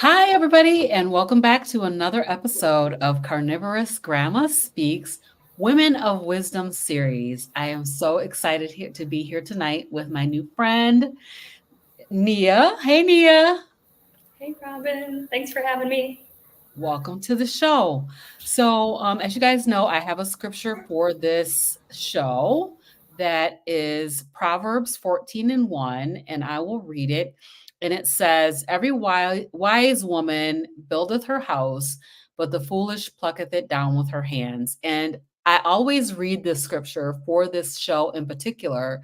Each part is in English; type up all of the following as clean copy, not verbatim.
Hi, everybody, and welcome back to another episode of Carnivorous Grandma Speaks Women of Wisdom series. I am so excited to be here tonight with my new friend, Neah. Hey, Neah. Hey, Robin. Thanks for having me. Welcome to the show. So, as you guys know, I have a scripture for this show that is Proverbs 14 and 1, and I will read it. And it says, Every wise woman buildeth her house, but the foolish plucketh it down with her hands. And I always read this scripture for this show in particular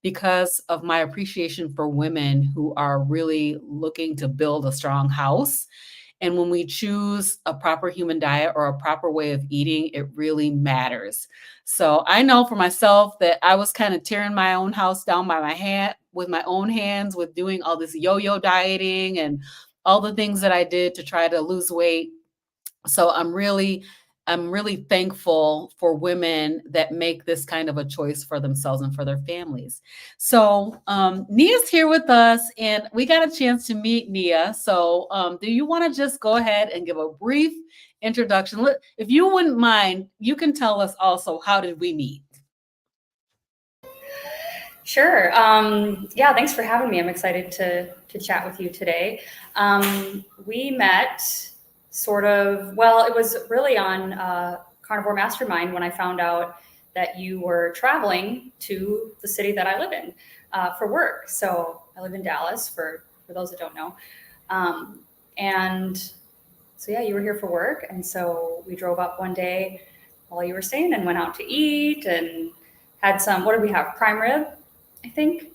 because of my appreciation for women who are really looking to build a strong house, and when we choose a proper human diet or a proper way of eating, it really matters. So I know for myself that I was kind of tearing my own house down by my hand with my own hands with doing all this yo-yo dieting and all the things that I did to try to lose weight. So I'm really thankful for women that make this kind of a choice for themselves and for their families. So Nia's here with us, and we got a chance to meet Nia. So do you want to just go ahead and give a brief introduction? If you wouldn't mind, you can tell us also, how did we meet? Sure. Yeah, thanks for having me. I'm excited to chat with you today. We met it was really on Carnivore Mastermind when I found out that you were traveling to the city that I live in for work. So I live in Dallas, for those that don't know. And so, yeah, you were here for work. And so we drove up one day while you were staying and went out to eat and had some, what did we have? Prime rib, I think,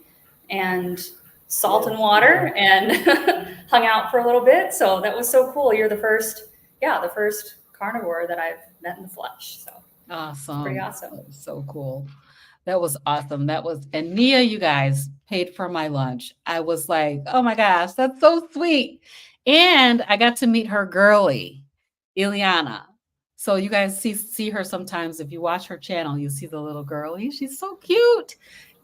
and salt and water, and hung out for a little bit. So that was so cool. You're the first carnivore that I've met in the flesh. So it's pretty Awesome. awesome. That was so cool. That was awesome. And Nia, you guys paid for my lunch. I was like, oh my gosh, that's so sweet. And I got to meet her girlie, Ileana. So you guys see her sometimes. If you watch her channel, you see the little girlie. She's so cute.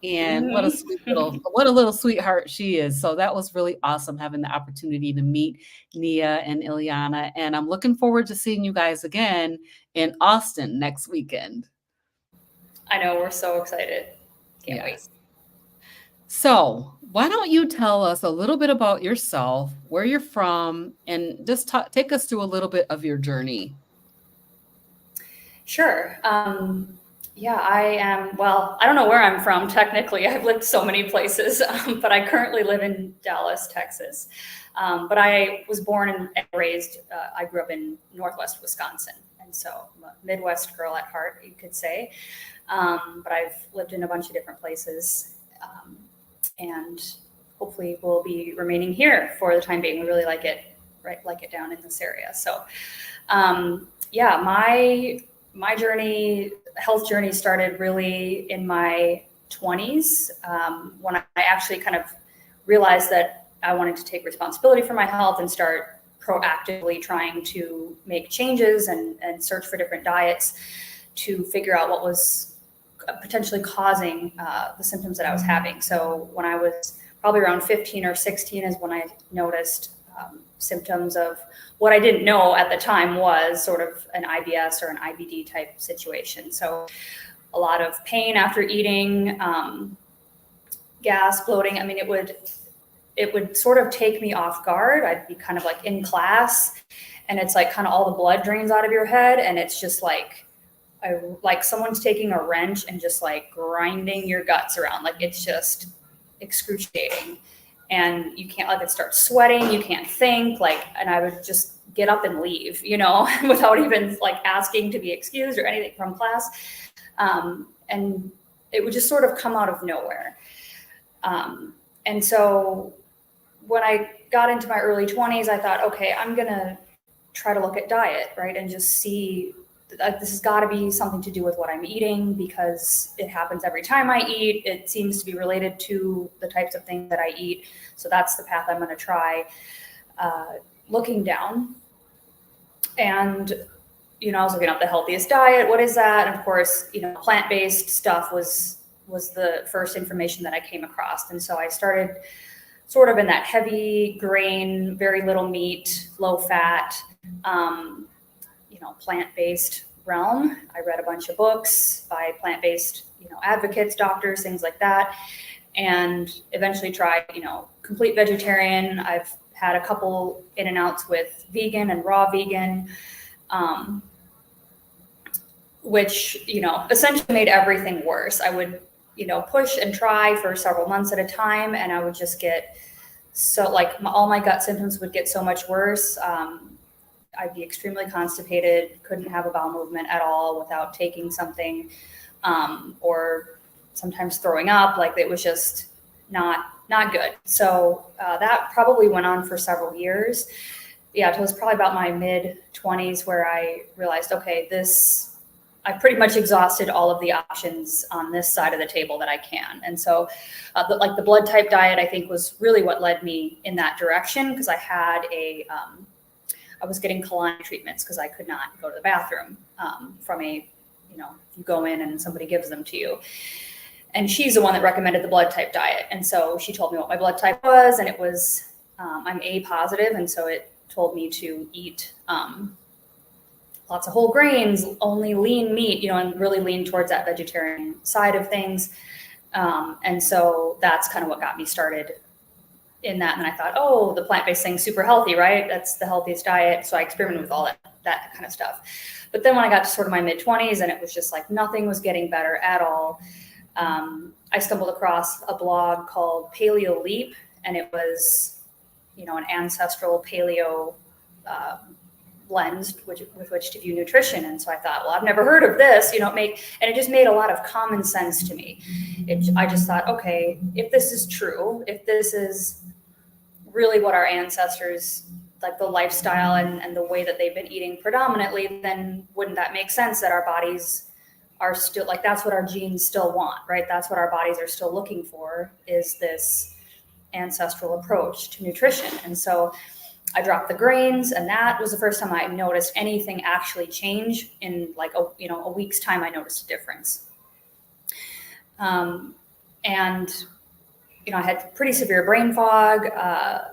And Mm-hmm. what a little sweetheart she is. So that was really awesome having the opportunity to meet Nia and Ileana. And I'm looking forward to seeing you guys again in Austin next weekend. I know, we're so excited. Can't wait. Yes. So, why don't you tell us a little bit about yourself, where you're from, and just take us through a little bit of your journey? Sure. Yeah, I am. Well, I don't know where I'm from technically. I've lived so many places, but I currently live in Dallas, Texas. But I was born and raised, I grew up in Northwest Wisconsin. And so I'm a Midwest girl at heart, you could say. But I've lived in a bunch of different places. And hopefully we'll be remaining here for the time being. We really like it, right? Like it down in this area. So, yeah, my health journey started really in my 20s, when I actually kind of realized that I wanted to take responsibility for my health and start proactively trying to make changes and search for different diets to figure out what was potentially causing the symptoms that I was having. So when I was probably around 15 or 16 is when I noticed symptoms of what I didn't know at the time was sort of an IBS or an IBD type situation. So a lot of pain after eating, gas, bloating. I mean, it would sort of take me off guard. I'd be kind of like in class, and it's like kind of all the blood drains out of your head, and it's just like someone's taking a wrench and just like grinding your guts around. Like it's just excruciating. And you can't, like, it starts sweating, you can't think, like, and I would just get up and leave, without even like asking to be excused or anything from class. And it would just sort of come out of nowhere. And so when I got into my early 20s, I thought, okay, I'm going to try to look at diet, right? And just see, this has got to be something to do with what I'm eating, because it happens every time I eat. It seems to be related to the types of things that I eat. So that's the path I'm going to try. Looking down, and I was looking up the healthiest diet. What is that? And of course, plant-based stuff was the first information that I came across. And so I started sort of in that heavy grain, very little meat, low fat, plant-based realm. I read a bunch of books by plant-based, advocates, doctors, things like that, and eventually tried, complete vegetarian. I've had a couple in and outs with vegan and raw vegan, which, essentially made everything worse. I would, push and try for several months at a time, and I would just get all my gut symptoms would get so much worse. I'd be extremely constipated, couldn't have a bowel movement at all without taking something, or sometimes throwing up. Like, it was just not good. So that probably went on for several years. Yeah, it was probably about my mid-20s where I realized, okay, I pretty much exhausted all of the options on this side of the table that I can. And so the blood type diet, I think, was really what led me in that direction, because I had I was getting colonic treatments because I could not go to the bathroom from you go in and somebody gives them to you. And she's the one that recommended the blood type diet. And so she told me what my blood type was, and it was, I'm A positive. And so it told me to eat lots of whole grains, only lean meat, and really lean towards that vegetarian side of things. And so that's kind of what got me started in that. And I thought, oh, the plant-based thing's super healthy, right? That's the healthiest diet. So I experimented with all that kind of stuff. But then when I got to sort of my mid-20s, and it was just like nothing was getting better at all, I stumbled across a blog called Paleo Leap, and it was, an ancestral paleo lens with which to view nutrition. And so I thought, well, I've never heard of this, and it just made a lot of common sense to me. I just thought, okay, if this is true, if this is really what our ancestors, like the lifestyle and the way that they've been eating predominantly, then wouldn't that make sense that our bodies are still, like, that's what our genes still want, right? That's what our bodies are still looking for, is this ancestral approach to nutrition. And so I dropped the grains, and that was the first time I noticed anything actually change. In like a week's time, I noticed a difference. And I had pretty severe brain fog. I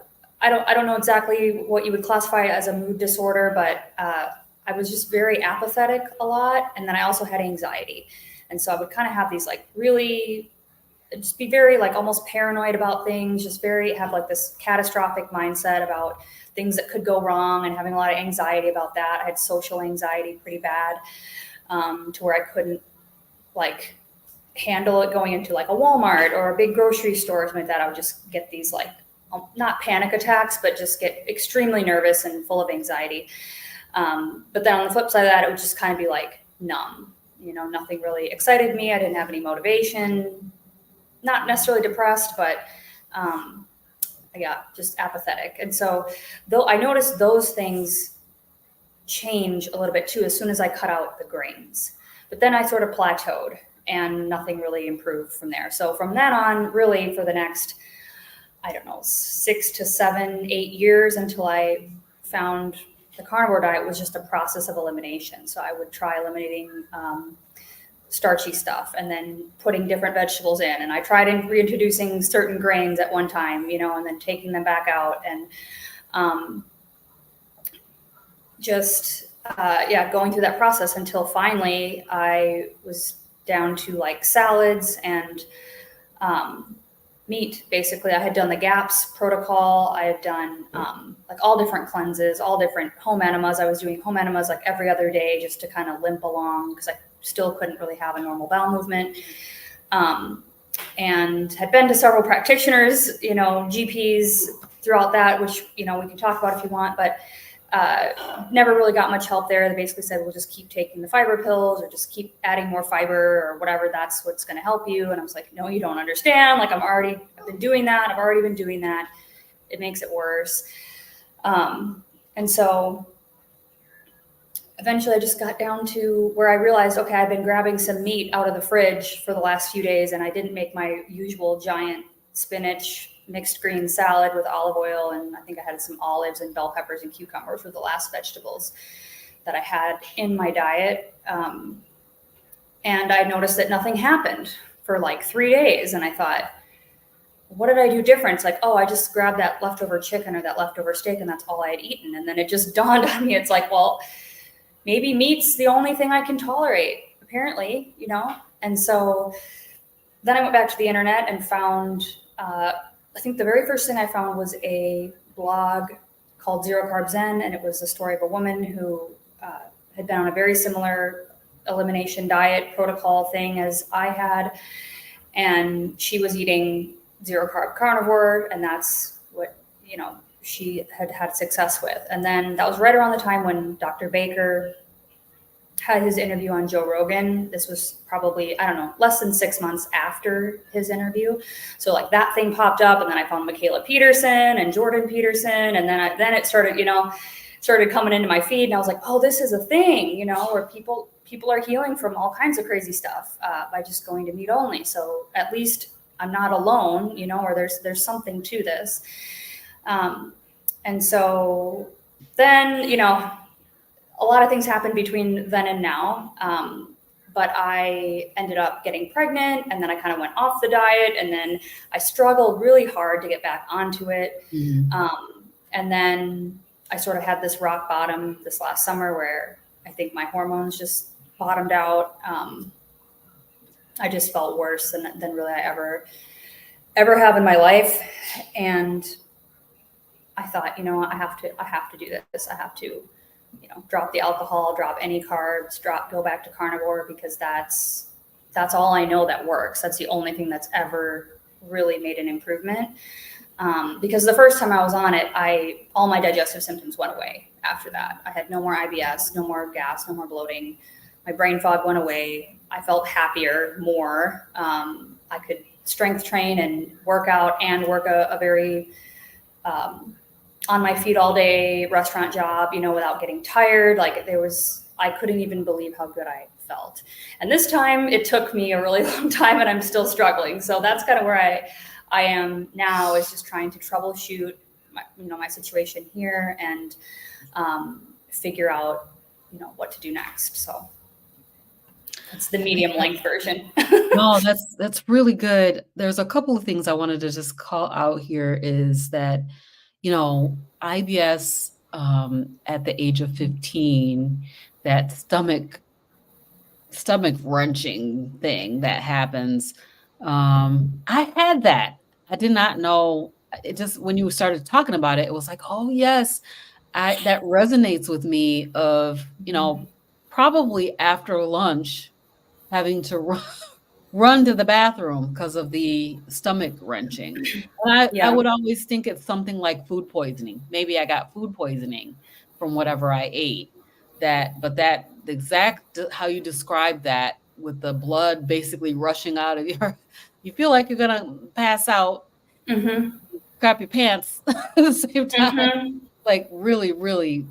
don't know exactly what you would classify as a mood disorder, but I was just very apathetic a lot. And then I also had anxiety. And so I would kind of have these really just be very almost paranoid about things, just have this catastrophic mindset about things that could go wrong, and having a lot of anxiety about that. I had social anxiety pretty bad, to where I couldn't handle it going into a Walmart or a big grocery store or something like that. I would just get these not panic attacks, but just get extremely nervous and full of anxiety. But then on the flip side of that, it would just kind of be numb. Nothing really excited me. I didn't have any motivation. Not necessarily depressed, but just apathetic. And so though I noticed those things change a little bit too as soon as I cut out the grains. But then I sort of plateaued, and nothing really improved from there. So from then on, really for the next, 6 to 7, 8 years, until I found the carnivore diet was just a process of elimination. So I would try eliminating starchy stuff, and then putting different vegetables in. And I tried reintroducing certain grains at one time, and then taking them back out, and going through that process until finally I was down to salads and meat. Basically, I had done the GAPS protocol. I had done all different cleanses, all different home enemas. I was doing home enemas every other day, just to kind of limp along, because I still couldn't really have a normal bowel movement. And had been to several practitioners, GPs throughout that, which, we can talk about if you want, but never really got much help there. They basically said, we'll just keep taking the fiber pills, or just keep adding more fiber, or whatever, that's what's going to help you. And I was like, no, you don't understand. I've been doing that. I've already been doing that. It makes it worse. And so eventually I just got down to where I realized, okay, I've been grabbing some meat out of the fridge for the last few days, and I didn't make my usual giant spinach mixed green salad with olive oil. And I think I had some olives and bell peppers and cucumbers were the last vegetables that I had in my diet. And I noticed that nothing happened for 3 days. And I thought, what did I do different? It's like, oh, I just grabbed that leftover chicken or that leftover steak and that's all I had eaten. And then it just dawned on me, it's like, well, maybe meat's the only thing I can tolerate, apparently, you know? And so then I went back to the internet and found, I think the very first thing I found was a blog called Zero Carb Zen. And it was the story of a woman who had been on a very similar elimination diet protocol thing as I had. And she was eating zero carb carnivore, and that's what, you know, she had had success with. And then that was right around the time when Dr. Baker had his interview on Joe Rogan. This was probably, I don't know, less than 6 months after his interview. So like that thing popped up, and then I found Michaela Peterson and Jordan Peterson, and then it started, you know, started coming into my feed, and I was like, oh, this is a thing, you know, where people are healing from all kinds of crazy stuff by just going to meat only. So at least I'm not alone, you know, or there's something to this. And so then, you know, a lot of things happened between then and now. But I ended up getting pregnant, and then I kind of went off the diet, and then I struggled really hard to get back onto it. And then I sort of had this rock bottom this last summer where I think my hormones just bottomed out. I just felt worse than really I ever have in my life. And I thought, you know, I have to do this. I have to, you know, drop the alcohol, drop any carbs, go back to carnivore, because that's all I know that works. That's the only thing that's ever really made an improvement. Because the first time I was on it, all my digestive symptoms went away after that. I had no more IBS, no more gas, no more bloating. My brain fog went away. I felt happier, more. I could strength train and work out and work a very on my feet all day restaurant job, you know, without getting tired. Like I couldn't even believe how good I felt. And this time it took me a really long time, and I'm still struggling. So that's kind of where I am now, is just trying to troubleshoot my situation here and figure out, you know, what to do next. So it's the medium length version. No, that's really good. There's a couple of things I wanted to just call out here is that, you know, IBS at the age of 15, that stomach wrenching thing that happens. I had that. I did not know. It just, when you started talking about it, it was like, oh yes, that resonates with me of, you know, probably after lunch having to run to the bathroom because of the stomach wrenching. And I would always think it's something like food poisoning. Maybe I got food poisoning from whatever I ate. But the exact how you describe that, with the blood basically rushing out of you feel like you're gonna pass out, crap your pants at the same time. Like really, really,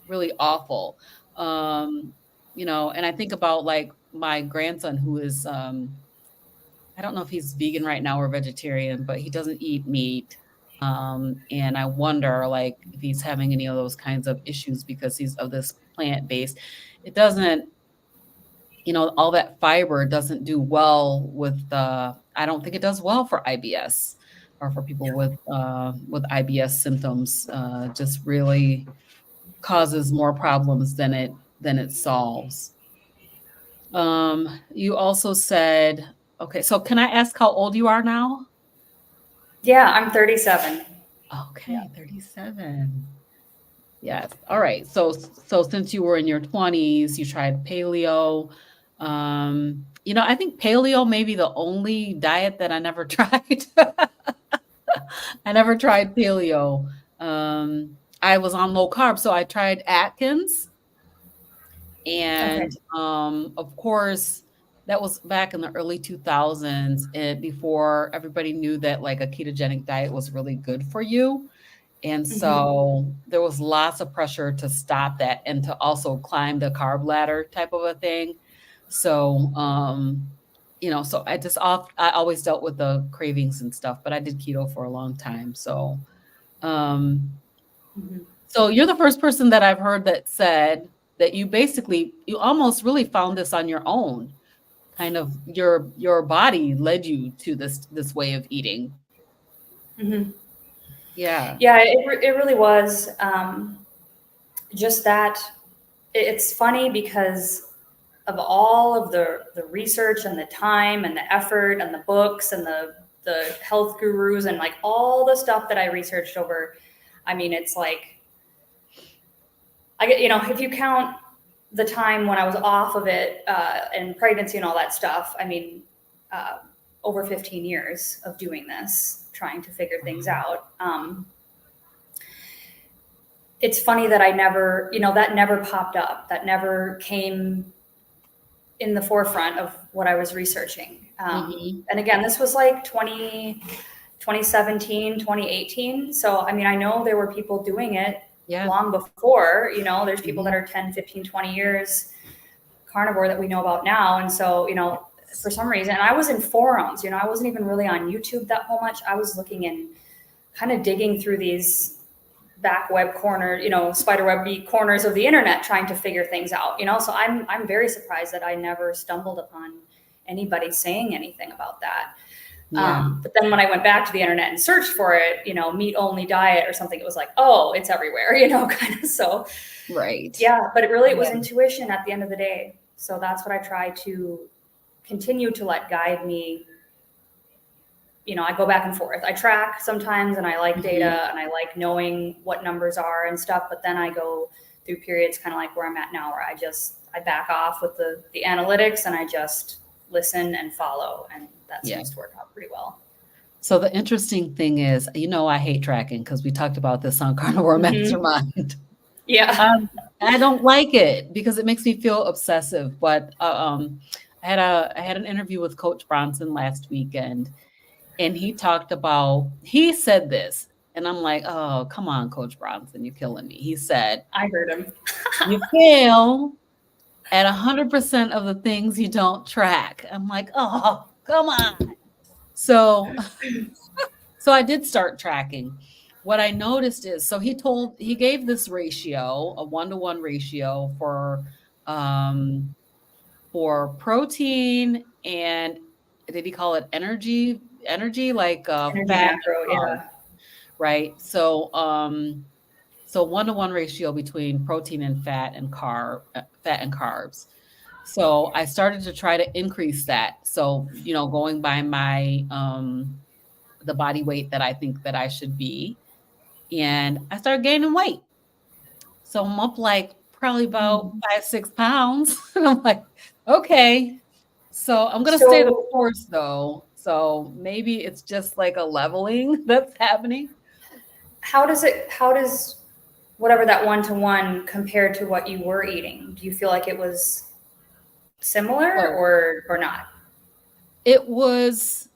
really awful. You know, and I think about like my grandson who is I don't know if he's vegan right now or vegetarian, but he doesn't eat meat. And I wonder, like, if he's having any of those kinds of issues because he's of this plant-based. It doesn't, you know, all that fiber doesn't do well with I don't think it does well for IBS or for people with IBS symptoms. Just really causes more problems than it solves. You also said, okay, so can I ask how old you are now? Yeah, I'm 37. Okay, 37. Yes. All right. So since you were in your 20s, you tried paleo. You know, I think paleo may be the only diet that I never tried. I never tried paleo. I was on low carb, so I tried Atkins. And of course, that was back in the early 2000s, and before everybody knew that like a ketogenic diet was really good for you. And so there was lots of pressure to stop that and to also climb the carb ladder type of a thing. So, you know, so I always dealt with the cravings and stuff, but I did keto for a long time. So, so you're the first person that I've heard that said that you almost really found this on your own. Kind of your body led you to this way of eating. Mhm. Yeah. Yeah, it really was just that. It's funny because of all of the research and the time and the effort and the books and the health gurus and like all the stuff that I researched over. I mean, it's like I get, if you count the time when I was off of it and pregnancy and all that stuff, I mean, uh, over 15 years of doing this, trying to figure things out. It's funny that I never, that never popped up. That never came in the forefront of what I was researching. Mm-hmm. And again, this was like 2017, 2018. So, I mean, I know there were people doing it Yeah. long before, there's people Mm-hmm. that are 10, 15, 20 years carnivore that we know about now. And so, for some reason, and I was in forums, I wasn't even really on YouTube that whole much. I was looking and kind of digging through these back web corner, spider webby corners of the internet trying to figure things out, so I'm very surprised that I never stumbled upon anybody saying anything about that. Yeah. But then when I went back to the internet and searched for it, meat only diet or something, it was like, oh, it's everywhere, kind of. So Right. yeah, but it was Yeah. intuition at the end of the day. So that's what I try to continue to let guide me. I go back and forth. I track sometimes and I like data Mm-hmm. and I like knowing what numbers are and stuff, but then I go through periods kind of like where I'm at now where I back off with the analytics and I just listen and follow, and that Yeah. seems to work out pretty well. So the interesting thing is, I hate tracking because we talked about this on Carnivore Mastermind. Yeah. I don't like it because it makes me feel obsessive. But I had an interview with Coach Bronson last weekend, and he said this, and I'm like, oh, come on, Coach Bronson, you're killing me. He said, I heard him. you fail at 100% of the things you don't track. I'm like, oh, come on. So I did start tracking. What I noticed is, so he gave this ratio, a 1-to-1 ratio um, for protein and did he call it energy like Energy fat macro, and carbs, yeah. right? So 1-to-1 ratio between protein and fat and carbs. So I started to try to increase that. So, going by my the body weight that I think that I should be. And I started gaining weight. So I'm up like probably about 5, 6 pounds. And I'm like, okay. So I'm gonna stay the So course though. So maybe it's just like a leveling that's happening. how does whatever that 1-to-1 compare to what you were eating? Do you feel like it was similar Oh, or not? it was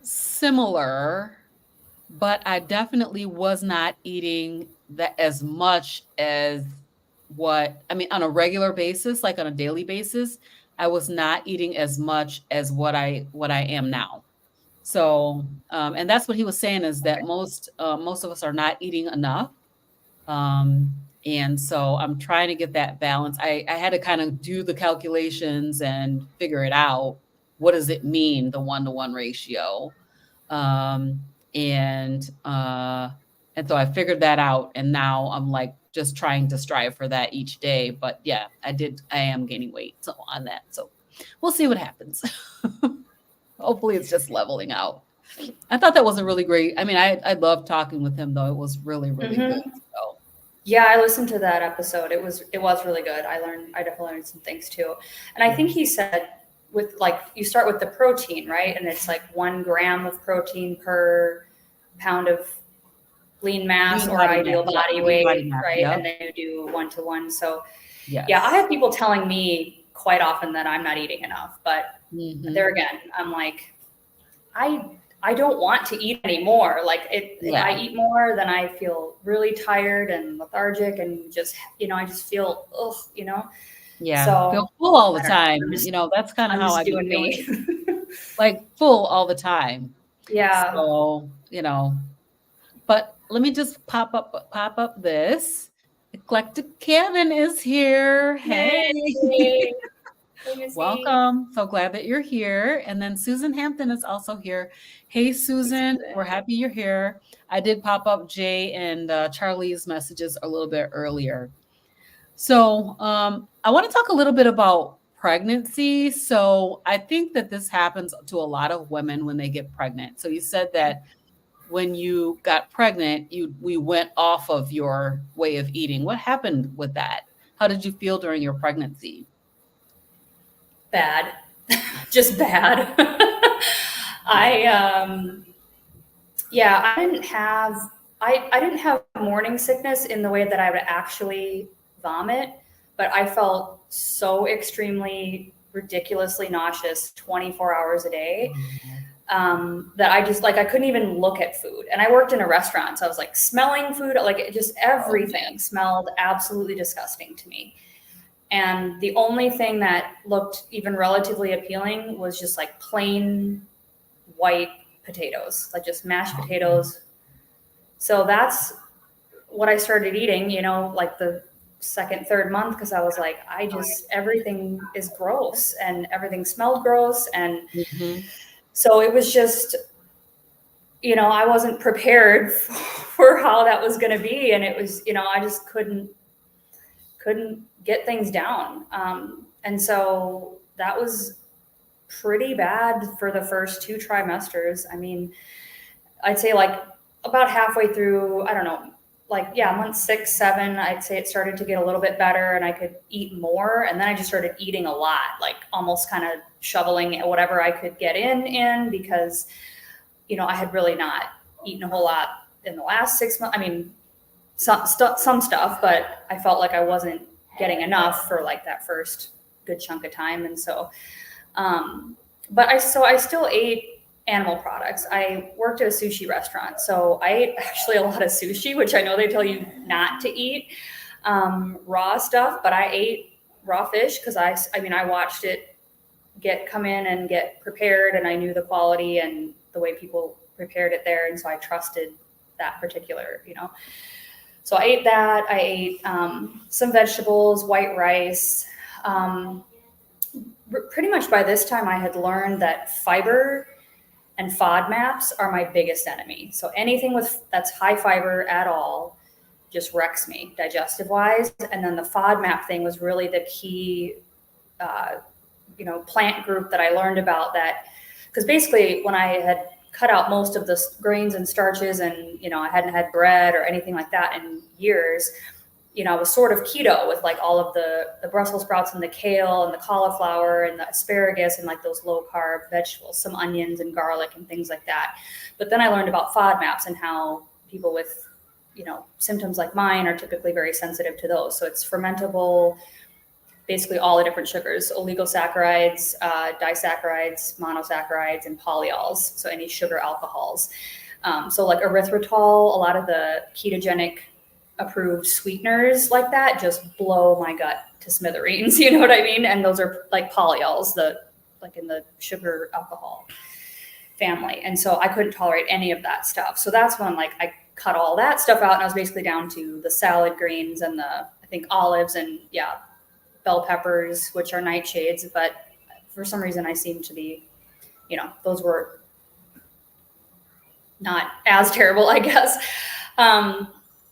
similar, but I definitely was not eating that as much as on a regular basis, like on a daily basis, I was not eating as much as what I am now. So, and that's what he was saying is that most of us are not eating enough. Um, and so I'm trying to get that balance. I had to kind of do the calculations and figure it out. What does it mean, the 1-to-1 ratio? Um, and so I figured that out, and now I'm like just trying to strive for that each day. But yeah, I am gaining weight so on that. So we'll see what happens. Hopefully it's just leveling out. I thought that was a really great. I mean, I love talking with him though. It was really, really good. So Yeah, I listened to that episode. It was really good. I definitely learned some things too. And I think he said with like you start with the protein, right? And it's like 1 gram of protein per pound of lean mass lean or body mass, ideal yeah, body lean body weight, mass. right? Yep. And then you do 1-to-1. So yeah, I Yes. have people telling me quite often that I'm not eating enough, but there Mhm. again, I'm like, I don't want to eat anymore. Like if I Yeah. eat more, then I feel really tired and lethargic and just, I just feel, Yeah. Feel So full all the I don't know. time. I'm just, That's kind of I'm how just I've been doing feeling, me. like full all the time. Yeah. So, but let me just pop up this. Eclectic Kevin is here. Hey. Hey. Hey, Missy. Welcome. So glad that you're here. And then Susan Hampton is also here. Hey, Hey, Susan, we're Susan. happy you're here. I did pop up Jay and Charlie's messages a little bit earlier. So I want to talk a little bit about pregnancy. So I think that this happens to a lot of women when they get pregnant. So you said that when you got pregnant, we went off of your way of eating. What happened with that? How did you feel during your pregnancy? Bad. Just bad. I yeah, I didn't have morning sickness in the way that I would actually vomit, but I felt so extremely ridiculously nauseous 24 hours a day, that I just like I couldn't even look at food. And I worked in a restaurant, so I was like smelling food, like it just Oh everything man. smelled absolutely disgusting to me. And the only thing that looked even relatively appealing was just like plain white potatoes, like just mashed potatoes. So that's what I started eating, like the second, third month, because I was like, everything is gross and everything smelled gross. And Mhm. so it was just, I wasn't prepared for how that was going to be. And it was, I just couldn't get things down. And so that was pretty bad for the first 2 trimesters. I mean, I'd say like about halfway through, I don't know, like, yeah, month 6, 7, I'd say it started to get a little bit better and I could eat more. And then I just started eating a lot, like almost kind of shoveling whatever I could get in because, I had really not eaten a whole lot in the last 6 months. I mean, some stuff, but I felt like I wasn't getting enough for like that first good chunk of time. And so, but I still ate animal products. I worked at a sushi restaurant, so I ate actually a lot of sushi, which I know they tell you not to eat raw stuff, but I ate raw fish because I mean, I watched it come in and get prepared, and I knew the quality and the way people prepared it there, and so I trusted that particular. So I ate that. I ate some vegetables, white rice. Pretty much by this time, I had learned that fiber and FODMAPs are my biggest enemy. So anything that's high fiber at all just wrecks me digestive wise. And then the FODMAP thing was really the key, plant group that I learned about that. Because basically, when I had cut out most of the grains and starches, and I hadn't had bread or anything like that in years, I was sort of keto with like all of the Brussels sprouts and the kale and the cauliflower and the asparagus and like those low carb vegetables, some onions and garlic and things like that. But then I learned about FODMAPs and how people with, symptoms like mine are typically very sensitive to those. So it's fermentable, basically all the different sugars, oligosaccharides, disaccharides, monosaccharides, and polyols. So any sugar alcohols. So like erythritol, a lot of the ketogenic approved sweeteners like that just blow my gut to smithereens. You know what I mean? And those are like polyols, like in the sugar alcohol family. And so I couldn't tolerate any of that stuff. So that's when like I cut all that stuff out and I was basically down to the salad greens and I think olives and bell peppers, which are nightshades. But for some reason I seem to be, those were not as terrible, I guess.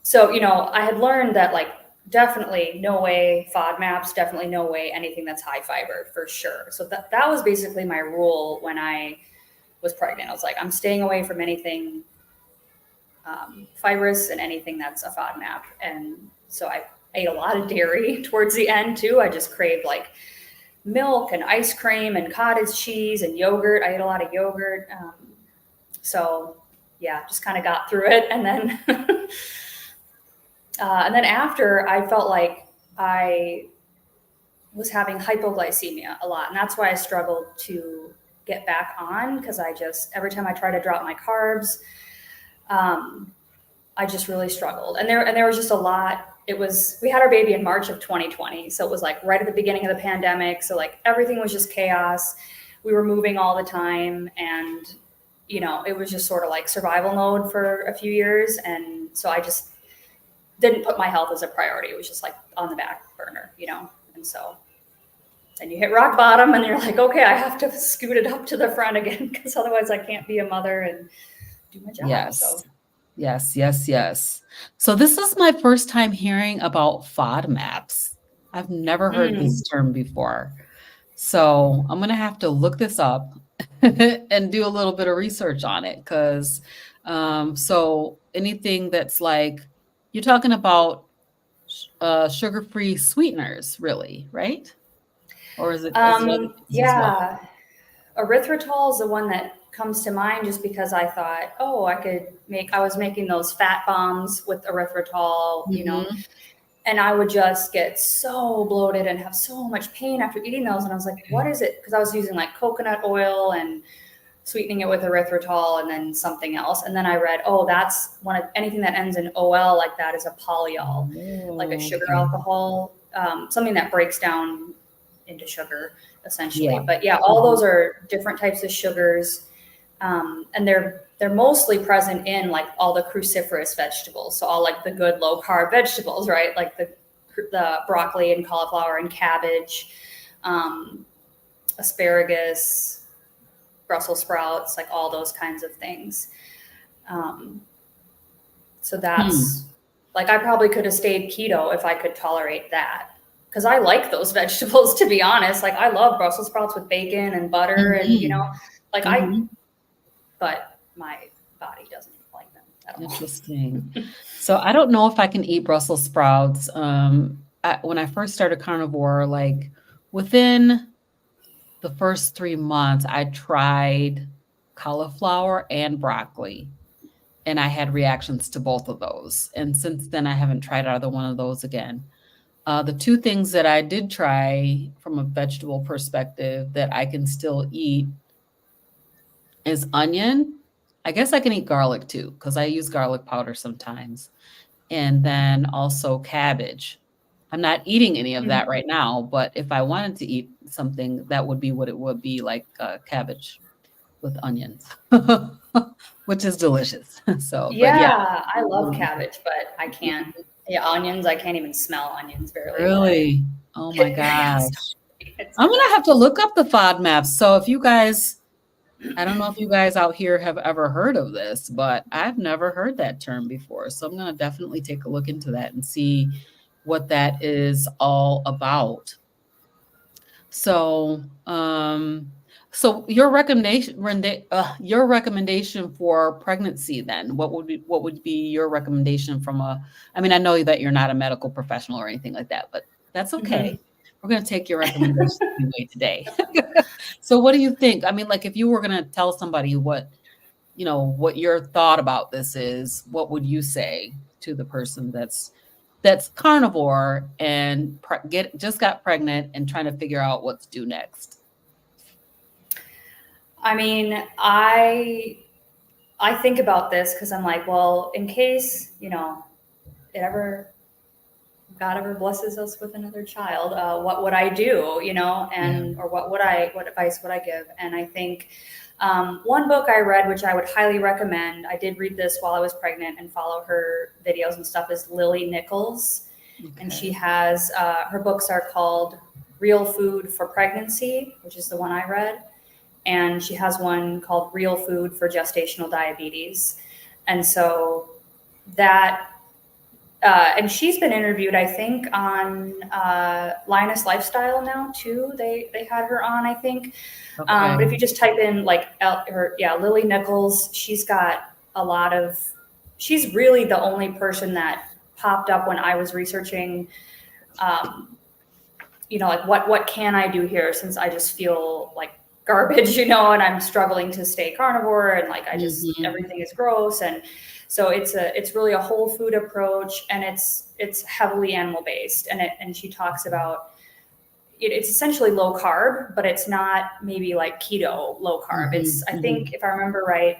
So, I had learned that like definitely no way FODMAPs, definitely no way anything that's high fiber for sure. So that was basically my rule when I was pregnant. I was like, I'm staying away from anything fibrous and anything that's a FODMAP. And so I ate a lot of dairy towards the end too. I just craved like milk and ice cream and cottage cheese and yogurt. I ate a lot of yogurt. So yeah, just kind of got through it. And then, and then after I felt like I was having hypoglycemia a lot. And that's why I struggled to get back on. Cause every time I try to drop my carbs, I just really struggled. And there was just a lot. We had our baby in March of 2020. So it was like right at the beginning of the pandemic. So like everything was just chaos. We were moving all the time. And, it was just sort of like survival mode for a few years. And so I just didn't put my health as a priority. It was just like on the back burner, and so and you hit rock bottom and you're like, okay, I have to scoot it up to the front again because otherwise I can't be a mother and do my job. So Yes. Yes, yes, yes. So this is my first time hearing about FODMAPs. I've never heard this mm, term before. So I'm gonna have to look this up and do a little bit of research on it because so anything that's like you're talking about sugar-free sweeteners, really, right? Or is it other things as well? yeah, erythritol is the one that comes to mind just because I thought, oh, I was making those fat bombs with erythritol, Mhm. and I would just get so bloated and have so much pain after eating those. And I was like, what Okay. is it? Because I was using like coconut oil and sweetening it with erythritol and then something else. And then I read, oh, that's anything that ends in OL like that is a polyol, like a Oh, sugar okay. alcohol, something that breaks down into sugar essentially. Yeah. But yeah, all Mhm. those are different types of sugars. And they're mostly present in like all the cruciferous vegetables. So all like the good low carb vegetables, right? Like the broccoli and cauliflower and cabbage, um, asparagus, Brussels sprouts, like all those kinds of things. Um, so Hmm. that's like I probably could have stayed keto if I could tolerate that. Because I like those vegetables, to be honest. Like I love Brussels sprouts with bacon and butter, and Mhm. like Mhm. but my body doesn't like them at all. Interesting. So I don't know if I can eat Brussels sprouts. When I first started carnivore, like within the first 3 months, I tried cauliflower and broccoli, and I had reactions to both of those. And since then, I haven't tried either one of those again. The two things that I did try from a vegetable perspective that I can still eat is onion. I guess I can eat garlic too, because I use garlic powder sometimes. And then also cabbage. I'm not eating any of that Mhm. right now, but if I wanted to eat something, that would be what it would be like cabbage with onions, which is delicious. So, but yeah. Yeah, I love Mhm. cabbage, but I can't. Yeah, onions, I can't even smell onions barely, or I Really? Oh my get very gosh. hostile. It's I'm bad. gonna have to look up the FODMAPs. So if you guys, I don't know if you guys out here have ever heard of this, but I've never heard that term before. So I'm gonna definitely take a look into that and see what that is all about. So, so your recommendation for pregnancy then, what would be your recommendation from a, I mean, I know that you're not a medical professional or anything like that, but that's Mhm. okay. We're going to take your recommendations anyway today. So what do you think? I mean, like if you were going to tell somebody what your thought about this is, what would you say to the person that's carnivore and just got pregnant and trying to figure out what to do next? I mean, I think about this because I'm like, well, in case it ever God ever blesses us with another child, what would I do? Yeah. And or what advice would I give? And I think one book I read, which I would highly recommend, I did read this while I was pregnant and follow her videos and stuff, is Lily Nichols, and she Okay. has her books are called Real Food for Pregnancy, which is the one I read, and she has one called Real Food for Gestational Diabetes, and so that and she's been interviewed, I think, on Linus Lifestyle now too. They had her on, I think. Okay. But if you just type in like Lily Nichols, she's got a lot of. She's really the only person that popped up when I was researching. Um, like what can I do here since I just feel like garbage, and I'm struggling to stay carnivore and like I just Mhm. everything is gross. And so it's really a whole food approach, and it's heavily animal based, and she talks about it's essentially low carb, but it's not maybe like keto low carb. It's, Mhm. I think, Mhm. if I remember right,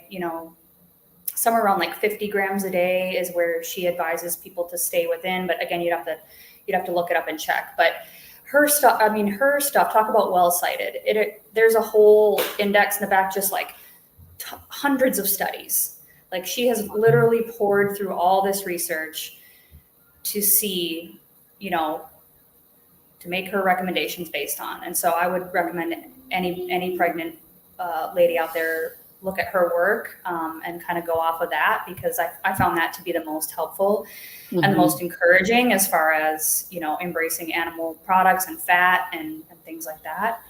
somewhere around like 50 grams a day is where she advises people to stay within. But again, you'd have to look it up and check. But her stuff, talk about well cited. There's a whole index in the back, just like hundreds of studies. Like she has literally poured through all this research to see, you know, make her recommendations based on. And so I would recommend any pregnant lady out there look at her work and kind of go off of that, because I found that to be the most helpful and the most encouraging as far as, you know, embracing animal products and fat and things like that.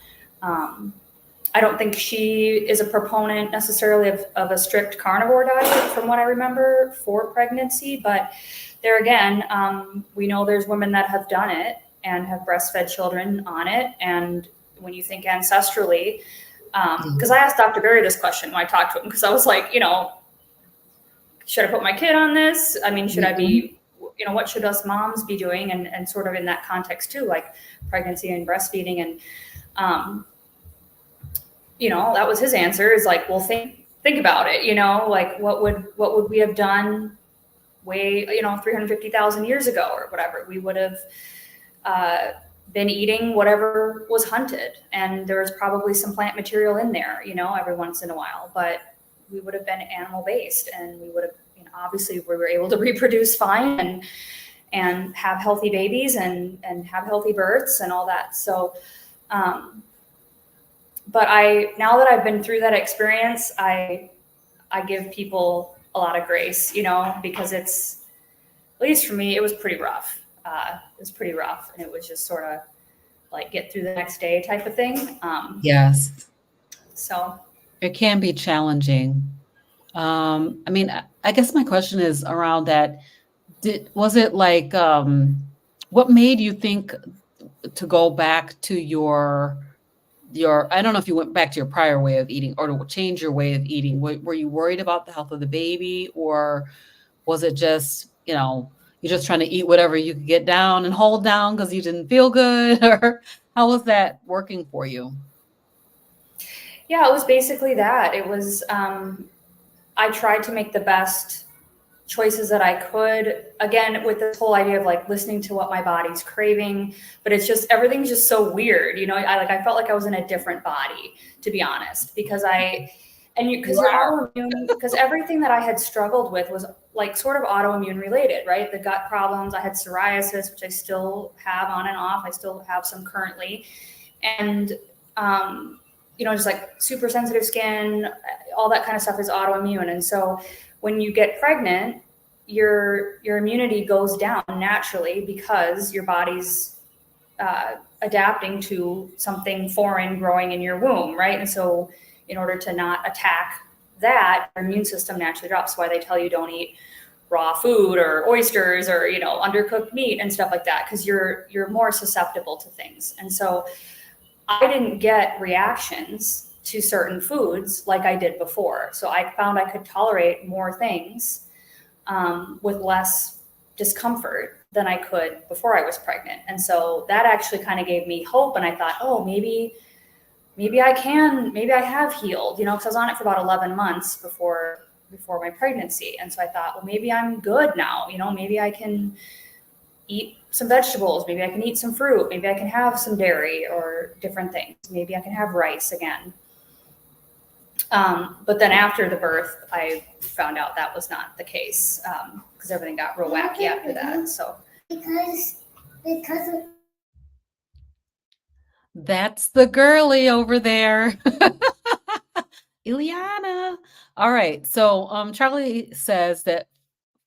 I don't think she is a proponent necessarily of a strict carnivore diet from what I remember for pregnancy, but there again, we know there's women that have done it and have breastfed children on it. And when you think ancestrally, because I asked Dr. Berry this question when I talked to him, because I was like, you know, should I put my kid on this? I mean, should I be, you know, what should us moms be doing? And sort of in that context too, like pregnancy and breastfeeding. And, you know, that was his answer, is like, well, think about it, you know, like what would we have done way, you know, 350,000 years ago or whatever? We would have been eating whatever was hunted, and there was probably some plant material in there, you know, every once in a while, but we would have been animal based, and we would have, you know, obviously we were able to reproduce fine and have healthy babies and have healthy births and all that. So, but now that I've been through that experience, I give people a lot of grace, you know, because it's, at least for me, it was pretty rough. It was pretty rough, and it was just sort of like get through the next day type of thing. Yes. So it can be challenging. I mean, I guess my question is around that. Was it like, what made you think to go back to your, I don't know if you went back to your prior way of eating or to change your way of eating. Were you worried about the health of the baby, or was it just, you know, you're just trying to eat whatever you could get down and hold down because you didn't feel good? Or how was that working for you? Yeah, it was basically that. It was, I tried to make the best choices that I could, again, with this whole idea of like listening to what my body's craving, but it's just, everything's just so weird. You know, I felt like I was in a different body, to be honest, because because you're autoimmune, because everything that I had struggled with was like sort of autoimmune related, right? The gut problems, I had psoriasis, which I still have on and off. I still have some currently. And, you know, just like super sensitive skin, all that kind of stuff is autoimmune. And so when you get pregnant, your immunity goes down naturally because your body's adapting to something foreign growing in your womb, right? And so in order to not attack that, your immune system naturally drops. Why they tell you don't eat raw food or oysters or, you know, undercooked meat and stuff like that, because you're more susceptible to things. And so I didn't get reactions to certain foods like I did before. So I found I could tolerate more things with less discomfort than I could before I was pregnant. And so that actually kind of gave me hope. And I thought, oh, maybe I have healed, you know, because I was on it for about 11 months before my pregnancy. And so I thought, well, maybe I'm good now, you know, maybe I can eat some vegetables, maybe I can eat some fruit, maybe I can have some dairy or different things, maybe I can have rice again. But then after the birth, I found out that was not the case, because everything got real wacky after that. So because of That's the girly over there. Ileana. All right. So Charlie says that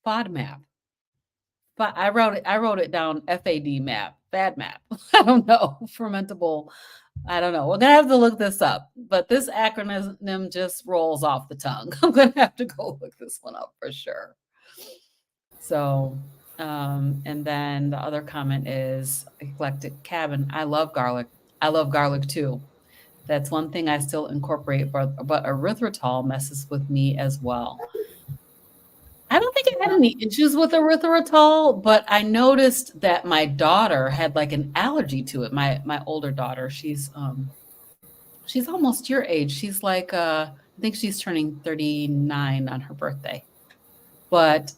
FODMAP. But I wrote it down, FADMAP. I don't know. Fermentable. I don't know. We're gonna have to look this up, but this acronym just rolls off the tongue. I'm gonna have to go look this one up for sure. So, and then the other comment is Eclectic Cabin. I love garlic. I love garlic too. That's one thing I still incorporate, but erythritol messes with me as well. I don't think I had any issues with erythritol, but I noticed that my daughter had like an allergy to it. My older daughter, she's almost your age. She's like I think she's turning 39 on her birthday. But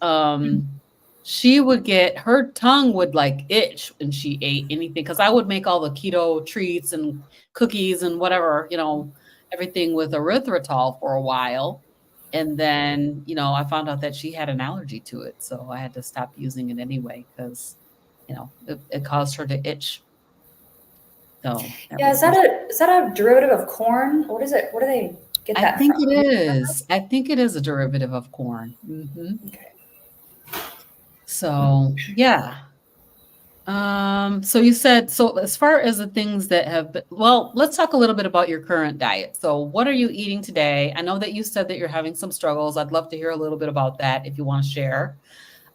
she would her tongue would like itch when she ate anything, because I would make all the keto treats and cookies and whatever, you know, everything with erythritol for a while. And then, you know, I found out that she had an allergy to it. So I had to stop using it anyway because, you know, it caused her to itch. So that Yeah, would be. is that a derivative of corn? What is it? Where do they get I that think from? it Do you remember? is. I think it is a derivative of corn. Okay. So yeah. So you said, so as far as the things that have been, well, let's talk a little bit about your current diet. So what are you eating today? I know that you said that you're having some struggles. I'd love to hear a little bit about that if you want to share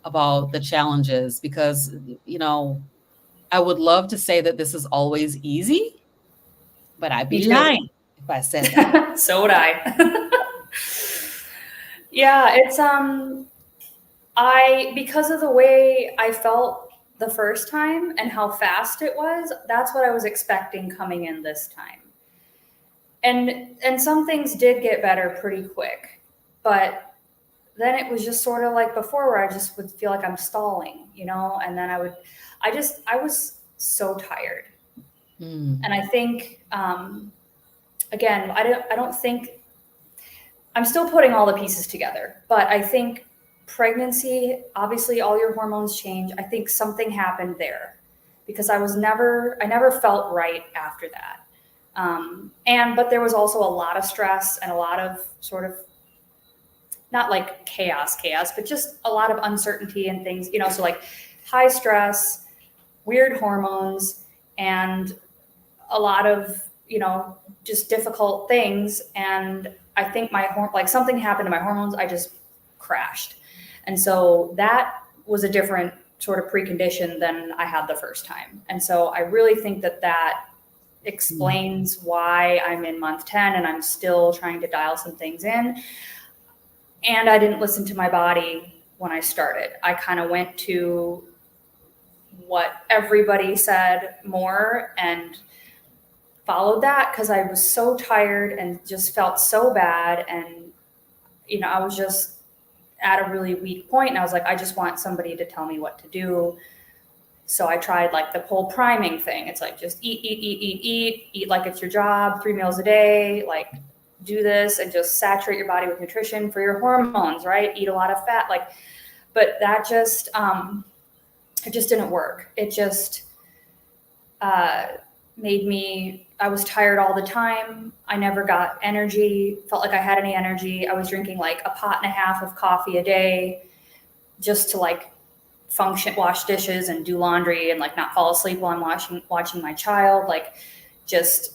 about the challenges, because, I would love to say that this is always easy, but I'd Me be too. lying if I said that. So would I. Yeah, it's I because of the way I felt the first time and how fast it was, that's what I was expecting coming in this time. And some things did get better pretty quick, but then it was just sort of like before where I just would feel like I'm stalling, and then I was so tired. Mm, And I think again, I don't think I'm still putting all the pieces together, but I think pregnancy, obviously all your hormones change. I think something happened there because I never felt right after that. But there was also a lot of stress and a lot of sort of not like chaos, but just a lot of uncertainty and things, so like high stress, weird hormones, and a lot of, just difficult things. And I think like something happened to my hormones. I just crashed. And so that was a different sort of precondition than I had the first time. And so I really think that mm, explains why I'm in month 10 and I'm still trying to dial some things in. And I didn't listen to my body when I started. I kind of went to what everybody said more and followed that because I was so tired and just felt so bad. And, I was just at a really weak point and I was like, I just want somebody to tell me what to do. So I tried like the whole priming thing. It's like just eat like it's your job, 3 meals a day, like do this and just saturate your body with nutrition for your hormones, right? Eat a lot of fat. But that just, it just didn't work. It just uh, made me, I was tired all the time. I never got energy, felt like I had any energy. I was drinking like a pot and a half of coffee a day just to like function, wash dishes and do laundry and like not fall asleep while I'm watching my child, like just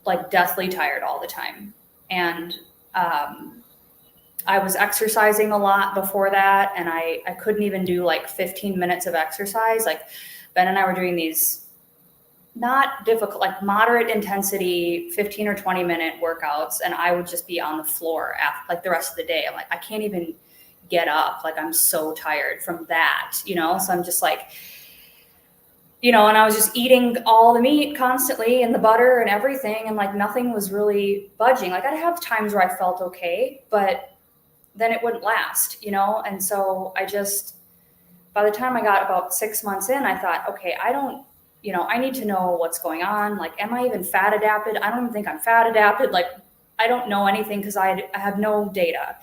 like deathly tired all the time. And I was exercising a lot before that, and I couldn't even do like 15 minutes of exercise. Like Ben and I were doing these not difficult, like moderate intensity 15 or 20-minute workouts, and I would just be on the floor after like the rest of the day. I'm like, I can't even get up, like I'm so tired from that, so I'm just like, and I was just eating all the meat constantly and the butter and everything, and like nothing was really budging. Like I'd have times where I felt okay, but then it wouldn't last, and so I just, by the time I got about 6 months in, I thought, okay, I don't, I need to know what's going on. Like, am I even fat adapted? I don't even think I'm fat adapted. Like, I don't know anything because I have no data.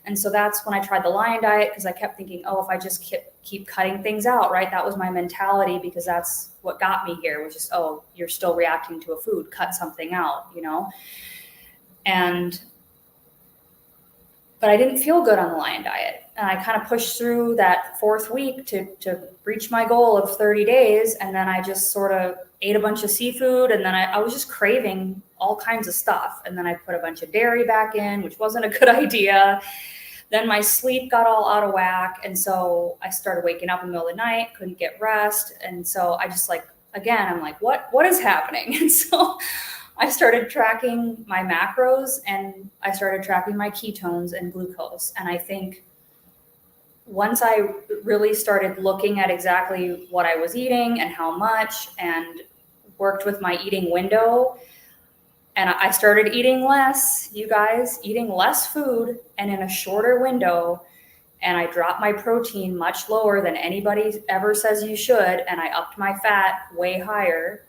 And so that's when I tried the Lion diet, because I kept thinking, oh, if I just keep cutting things out, right? That was my mentality, because that's what got me here, was just, oh, you're still reacting to a food, cut something out, And, but I didn't feel good on the Lion diet. And I kind of pushed through that 4th week to reach my goal of 30 days. And then I just sort of ate a bunch of seafood. And then I was just craving all kinds of stuff. And then I put a bunch of dairy back in, which wasn't a good idea. Then my sleep got all out of whack. And so I started waking up in the middle of the night, couldn't get rest. And so I just like, again, I'm like, what is happening? And so I started tracking my macros and I started tracking my ketones and glucose. And I think once I really started looking at exactly what I was eating and how much, and worked with my eating window, and I started eating less, you guys, eating less food and in a shorter window. And I dropped my protein much lower than anybody ever says you should. And I upped my fat way higher.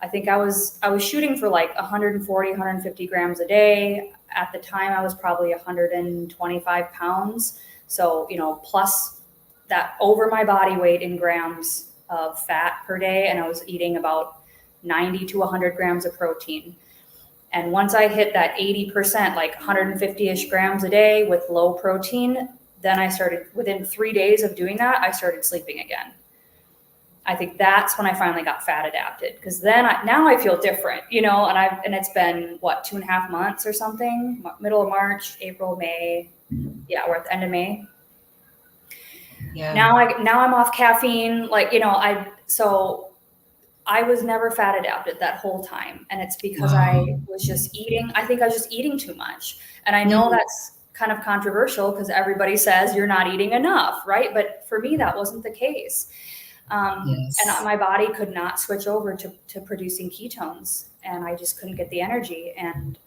I think I was shooting for like 140, 150 grams a day. At the time, I was probably 125 pounds. So, plus that over my body weight in grams of fat per day. And I was eating about 90 to 100 grams of protein. And once I hit that 80%, like 150-ish grams a day with low protein, then I started, within 3 days of doing that, I started sleeping again. I think that's when I finally got fat adapted, because then now I feel different, and it's been what, 2.5 months or something, middle of March, April, May. Yeah, we're at the end of May. Yeah. Now I'm off caffeine. So I was never fat adapted that whole time. And it's because I was just eating. I think I was just eating too much. And I know that's kind of controversial because everybody says you're not eating enough, right? But for me, that wasn't the case. Yes. And my body could not switch over to producing ketones, and I just couldn't get the energy. And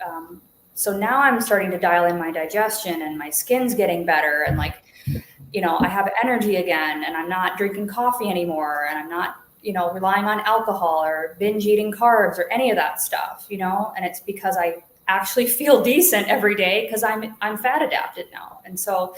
so now I'm starting to dial in my digestion, and my skin's getting better, and I have energy again, and I'm not drinking coffee anymore, and I'm not relying on alcohol or binge eating carbs or any of that stuff, and it's because I actually feel decent every day because I'm fat adapted now. And so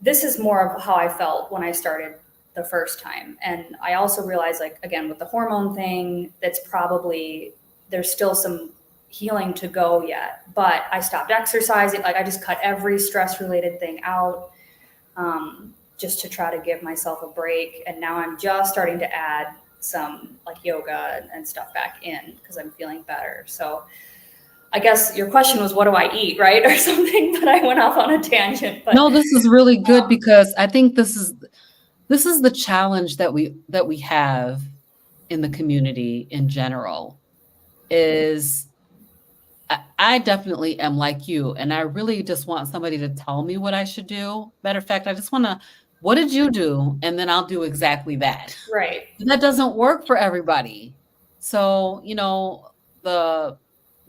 this is more of how I felt when I started the first time. And I also realized, again, with the hormone thing, there's still some healing to go yet, but I stopped exercising. I just cut every stress related thing out, just to try to give myself a break. And now I'm just starting to add some yoga and stuff back in because I'm feeling better. So I guess your question was, what do I eat, right? Or something, but I went off on a tangent. But no, this is really good because I think this is the challenge that we have in the community in general. Is I definitely am like you, and I really just want somebody to tell me what I should do. Matter of fact, I just want to, what did you do? And then I'll do exactly that. Right. That doesn't work for everybody. So,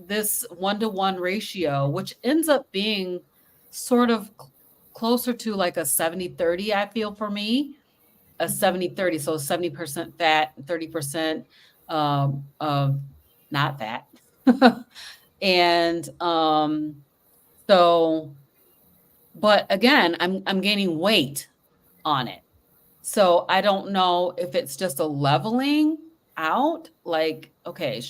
this 1-to-1 ratio, which ends up being sort of closer to like a 70-30, I feel, for me, a 70-30. So 70% fat, 30% of not fat. And so, but again, I'm gaining weight on it. So I don't know if it's just a leveling out, okay,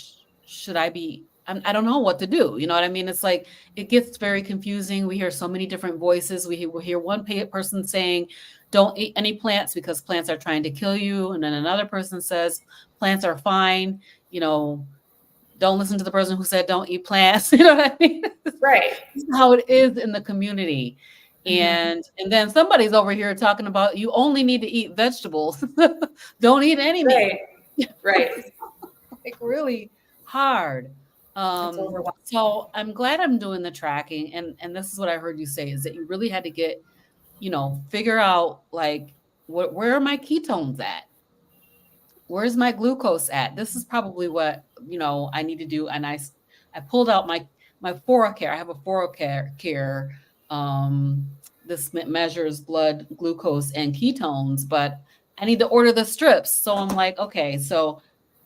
should I be, I don't know what to do. You know what I mean? It's like, it gets very confusing. We hear so many different voices. We hear one person saying, don't eat any plants because plants are trying to kill you. And then another person says, plants are fine. Don't listen to the person who said, don't eat plants. You know what I mean? Right. This is how it is in the community. And then somebody's over here talking about you only need to eat vegetables. Don't eat any meat. Right. Really hard. So I'm glad I'm doing the tracking. And this is what I heard you say, is that you really had to get, figure out where are my ketones at? Where's my glucose at? This is probably what, I need to do. And I pulled out my ForoCare. I have a ForoCare. This measures blood glucose and ketones, but I need to order the strips. So I'm like, okay, so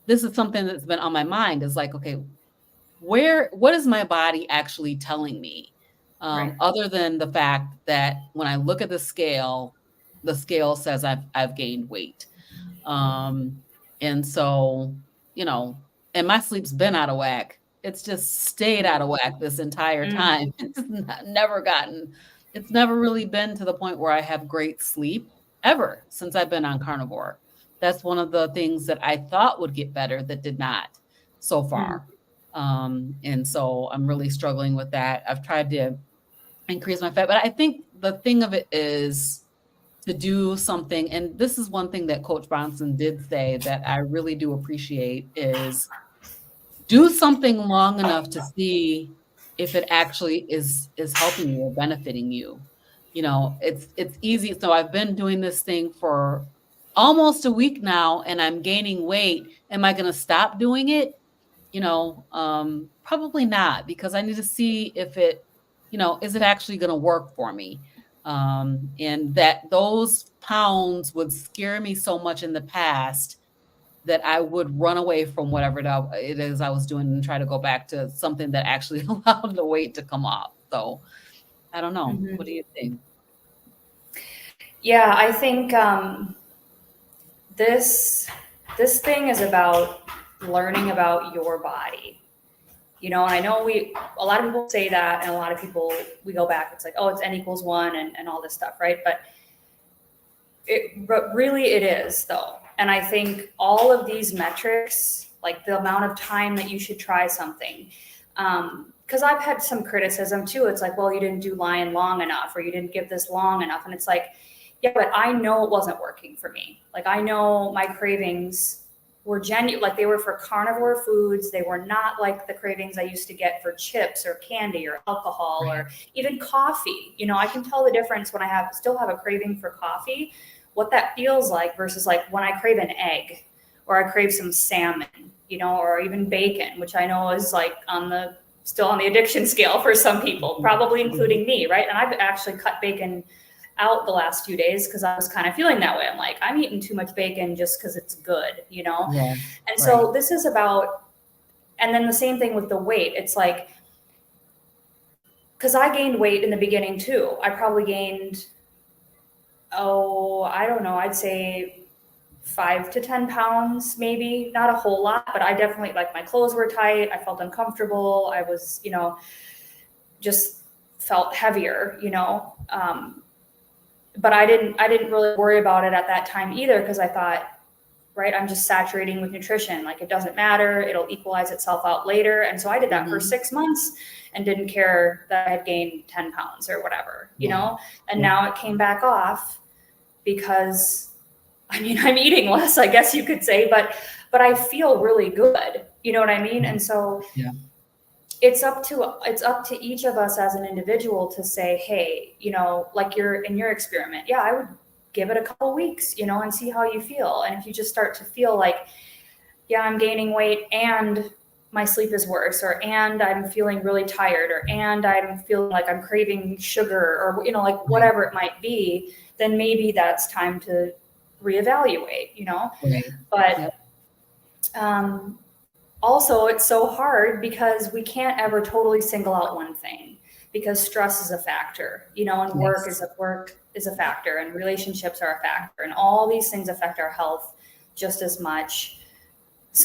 this is something that's been on my mind, is okay, what is my body actually telling me? Right. Other than the fact that when I look at the scale says I've gained weight. And so, and my sleep's been out of whack. It's just stayed out of whack this entire time. It's never really been to the point where I have great sleep ever since I've been on carnivore. That's one of the things that I thought would get better that did not so far. And so I'm really struggling with that. I've tried to increase my fat, but I think the thing of it is to do something. And this is one thing that Coach Bronson did say that I really do appreciate, is do something long enough to see if it actually is helping you or benefiting you. It's easy. So I've been doing this thing for almost a week now, and I'm gaining weight. Am I going to stop doing it? Probably not, because I need to see if it, is it actually going to work for me? And that those pounds would scare me so much in the past that I would run away from whatever it is I was doing and try to go back to something that actually allowed the weight to come off. So I don't know. What do you think? Yeah, I think this thing is about learning about your body. And I know a lot of people say that, and a lot of people, we go back, it's like, oh, it's N equals 1 and all this stuff, right? But really it is, though. And I think all of these metrics, like the amount of time that you should try something, because I've had some criticism too. It's like, well, you didn't do lion long enough, or you didn't give this long enough. And it's like, yeah, but I know it wasn't working for me. Like, I know my cravings were genuine, like they were for carnivore foods. They were not like the cravings I used to get for chips or candy or alcohol or even coffee. I can tell the difference when I still have a craving for coffee, what that feels like versus like when I crave an egg or I crave some salmon, or even bacon, which I know is like still on the addiction scale for some people, probably including me, right? And I've actually cut bacon out the last few days because I was kind of feeling that way. I'm like, I'm eating too much bacon just because it's good, Yeah, and so this is about, and then the same thing with the weight. It's like, because I gained weight in the beginning too. I probably gained, I don't know, I'd say 5 to 10 pounds, maybe, not a whole lot, but I definitely, like, my clothes were tight. I felt uncomfortable. I was, just felt heavier, but I didn't really worry about it at that time either, because I thought, right, I'm just saturating with nutrition. Like, it doesn't matter. It'll equalize itself out later. And so I did that for 6 months and didn't care that I had gained 10 pounds or whatever, and now it came back off because, I'm eating less, I guess you could say, but I feel really good. You know what I mean? And so it's up to each of us as an individual to say, hey, like in your experiment, yeah, I would give it a couple weeks, and see how you feel. And if you just start to feel like, yeah, I'm gaining weight and my sleep is worse, and I'm feeling really tired, and I'm feeling like I'm craving sugar, or, like whatever it might be, then maybe that's time to reevaluate, but also it's so hard because we can't ever totally single out one thing, because stress is a factor, and work is a factor, and relationships are a factor, and all these things affect our health just as much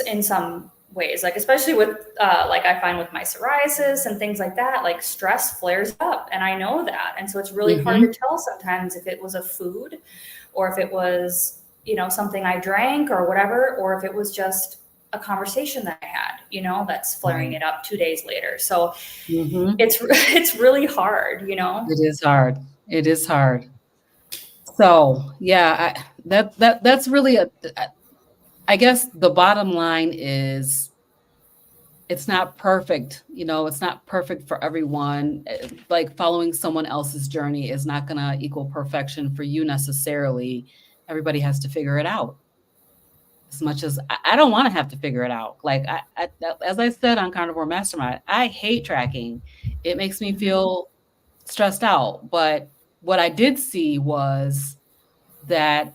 in some ways, like especially with like I find with my psoriasis and things like that, like stress flares up, and I know that. And so it's really hard to tell sometimes if it was a food, or if it was, something I drank or whatever, or if it was just a conversation that I had, that's flaring it up 2 days later. So it's really hard, It is hard. It is hard. So yeah, that's really I guess the bottom line is, it's not perfect. It's not perfect for everyone. Like, following someone else's journey is not going to equal perfection for you necessarily. Everybody has to figure it out. As much as I don't want to have to figure it out. Like, as I said on Carnivore Mastermind, I hate tracking. It makes me feel stressed out. But what I did see was that,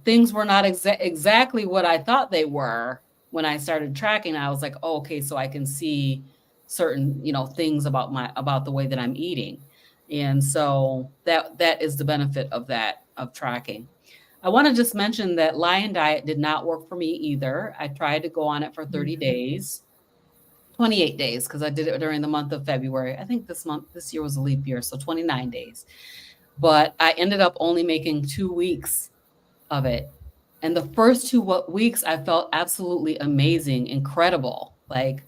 things were not exactly what I thought they were when I started tracking. I was like, oh, okay, so I can see certain, things about the way that I'm eating. And so that is the benefit of tracking. I want to just mention that Lion Diet did not work for me either. I tried to go on it for 30 days, 28 days, because I did it during the month of February. I think this year was a leap year, so 29 days. But I ended up only making 2 weeks of it. And the first 2 weeks, I felt absolutely amazing, incredible. Like,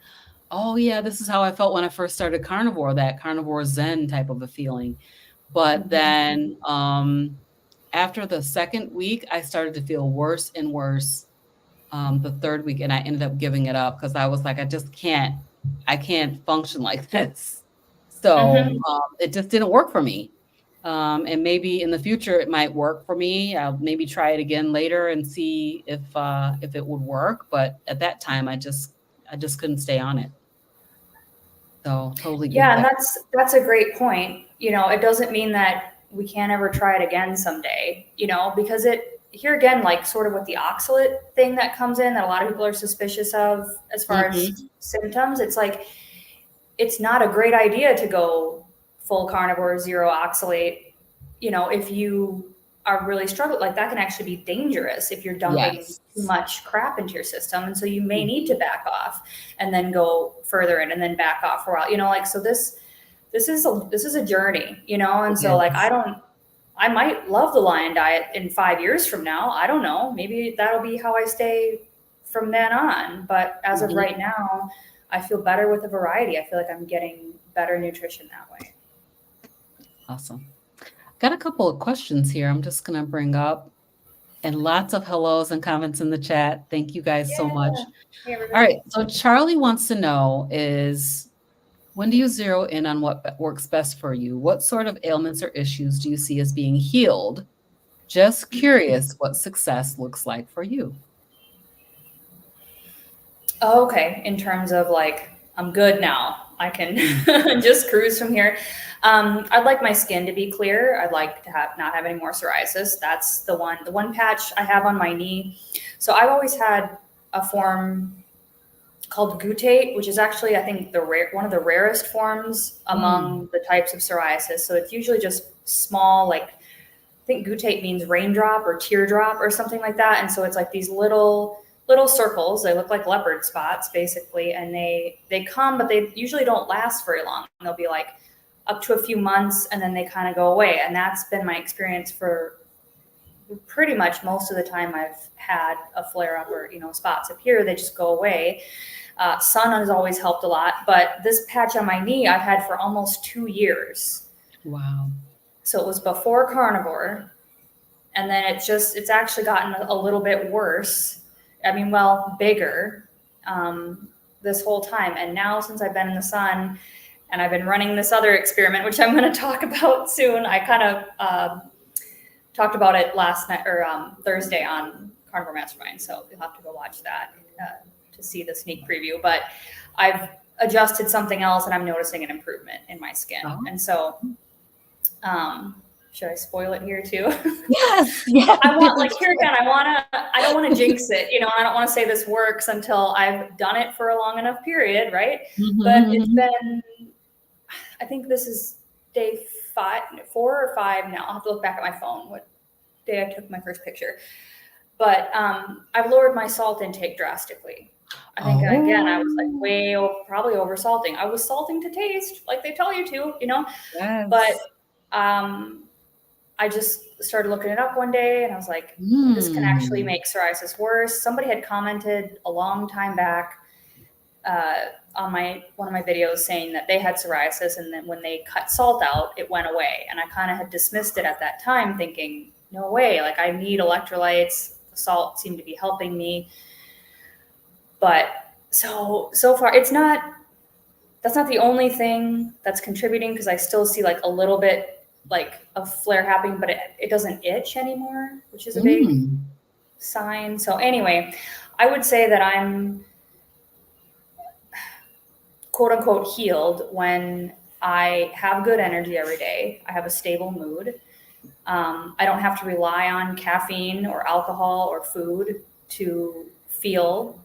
oh yeah, this is how I felt when I first started carnivore, that carnivore zen type of a feeling. But then after the second week, I started to feel worse and worse the third week, and I ended up giving it up because I was like, I can't function like this. So it just didn't work for me. And maybe in the future it might work for me. I'll maybe try it again later and see if it would work. But at that time, I just couldn't stay on it. So totally. Yeah, and that's a great point. It doesn't mean that we can't ever try it again someday, because here again, like sort of with the oxalate thing that comes in that a lot of people are suspicious of as far as symptoms, it's like, it's not a great idea to go full carnivore, zero oxalate, if you are really struggling, like that can actually be dangerous if you're dumping Yes. too much crap into your system. And so you may need to back off and then go further in and then back off for a while, you know, like, so this is a journey, you know? And so like, Yes. I might love the Lion diet in 5 years from now. I don't know. Maybe that'll be how I stay from then on. But as of right now, I feel better with a variety. I feel like I'm getting better nutrition that way. Awesome. Got a couple of questions here I'm just going to bring up, and lots of hellos and comments in the chat. Thank you guys so much. Hey, everybody. All right. So Charlie wants to know is, when do you zero in on what works best for you? What sort of ailments or issues do you see as being healed? Just curious what success looks like for you. Oh, okay. In terms of like, I'm good now. I can just cruise from here. I'd like my skin to be clear. I'd like to not have any more psoriasis. That's the one patch I have on my knee. So I've always had a form called gutate, which is actually, I think, one of the rarest forms among the types of psoriasis. So it's usually just small, like, I think gutate means raindrop or teardrop or something like that. And so it's like these little circles. They look like leopard spots basically. And they come, but they usually don't last very long. They'll be like up to a few months and then they kind of go away. And that's been my experience for pretty much most of the time I've had a flare up or, you know, spots appear, they just go away. Sun has always helped a lot, but this patch on my knee I've had for almost 2 years. Wow. So it was before carnivore, and then it's actually gotten a little bit worse. I mean, well, bigger this whole time. And now since I've been in the sun and I've been running this other experiment, which I'm going to talk about soon, I kind of talked about it last night or Thursday on Carnivore Mastermind. So you'll have to go watch that to see the sneak preview. But I've adjusted something else and I'm noticing an improvement in my skin. Oh. And so should I spoil it here too? Yes. Yes. I want, like, here again, I don't want to jinx it, you know, I don't want to say this works until I've done it for a long enough period, right? But it's been, I think this is day 4 or 5 now. I'll have to look back at my phone what day I took my first picture. But I've lowered my salt intake drastically. I think, again, I was like probably over salting. I was salting to taste, like they tell you to, you know? Yes. But I just started looking it up one day and I was like, this can actually make psoriasis worse. Somebody had commented a long time back on one of my videos saying that they had psoriasis and then when they cut salt out, it went away. And I kind of had dismissed it at that time thinking, no way, like I need electrolytes. The salt seemed to be helping me. But so far that's not the only thing that's contributing, because I still see like a little bit like a flare happening, but it doesn't itch anymore, which is a big sign. So anyway, I would say that I'm quote unquote healed when I have good energy every day. I have a stable mood. I don't have to rely on caffeine or alcohol or food to feel,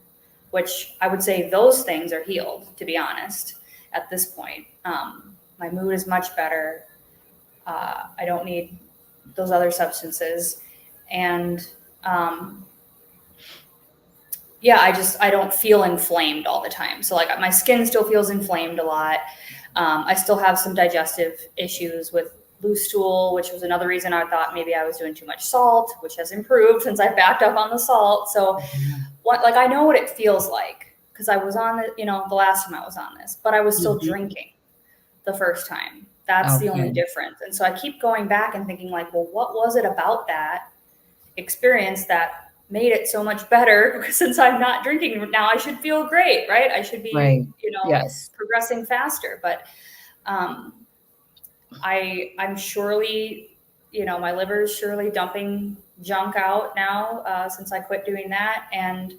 which I would say those things are healed, to be honest, at this point. My mood is much better. I don't need those other substances. And I don't feel inflamed all the time. So like my skin still feels inflamed a lot. I still have some digestive issues with loose stool, which was another reason I thought maybe I was doing too much salt, which has improved since I backed up on the salt. So I know what it feels like, because I was on the last time I was on this, but I was still drinking the first time. That's the only difference. And so I keep going back and thinking like, well, what was it about that experience that made it so much better? Because since I'm not drinking now, I should feel great, right? I should be, progressing faster. But I'm surely, my liver is surely dumping junk out now since I quit doing that. And,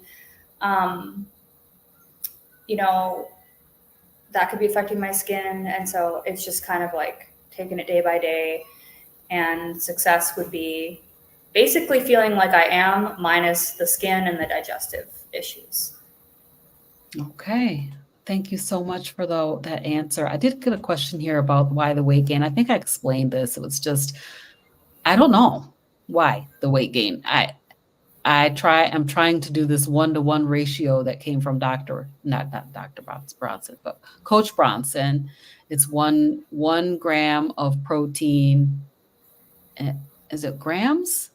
that could be affecting my skin. And so it's just kind of like taking it day by day. And success would be basically feeling like I am, minus the skin and the digestive issues. Okay. Thank you so much for that answer. I did get a question here about why the weight gain. I think I explained this. It was just, I don't know. Why the weight gain? I'm trying to do this 1-to-1 ratio that came from not Dr. Bronson, but Coach Bronson. It's one gram of protein. Is it grams?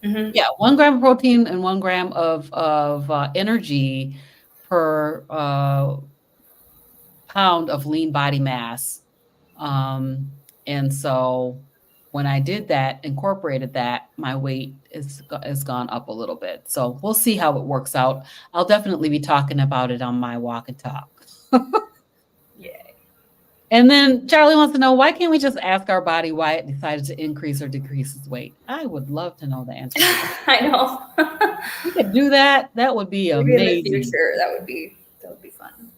Mm-hmm. Yeah, 1 gram of protein and 1 gram of energy per pound of lean body mass. And so when I did that, incorporated that, my weight is gone up a little bit. So we'll see how it works out. I'll definitely be talking about it on my walk and talk. Yay. And then Charlie wants to know, why can't we just ask our body why it decided to increase or decrease its weight? I would love to know the answer to that. I know. We could do that. That would be Maybe in the amazing. future, that would be fun.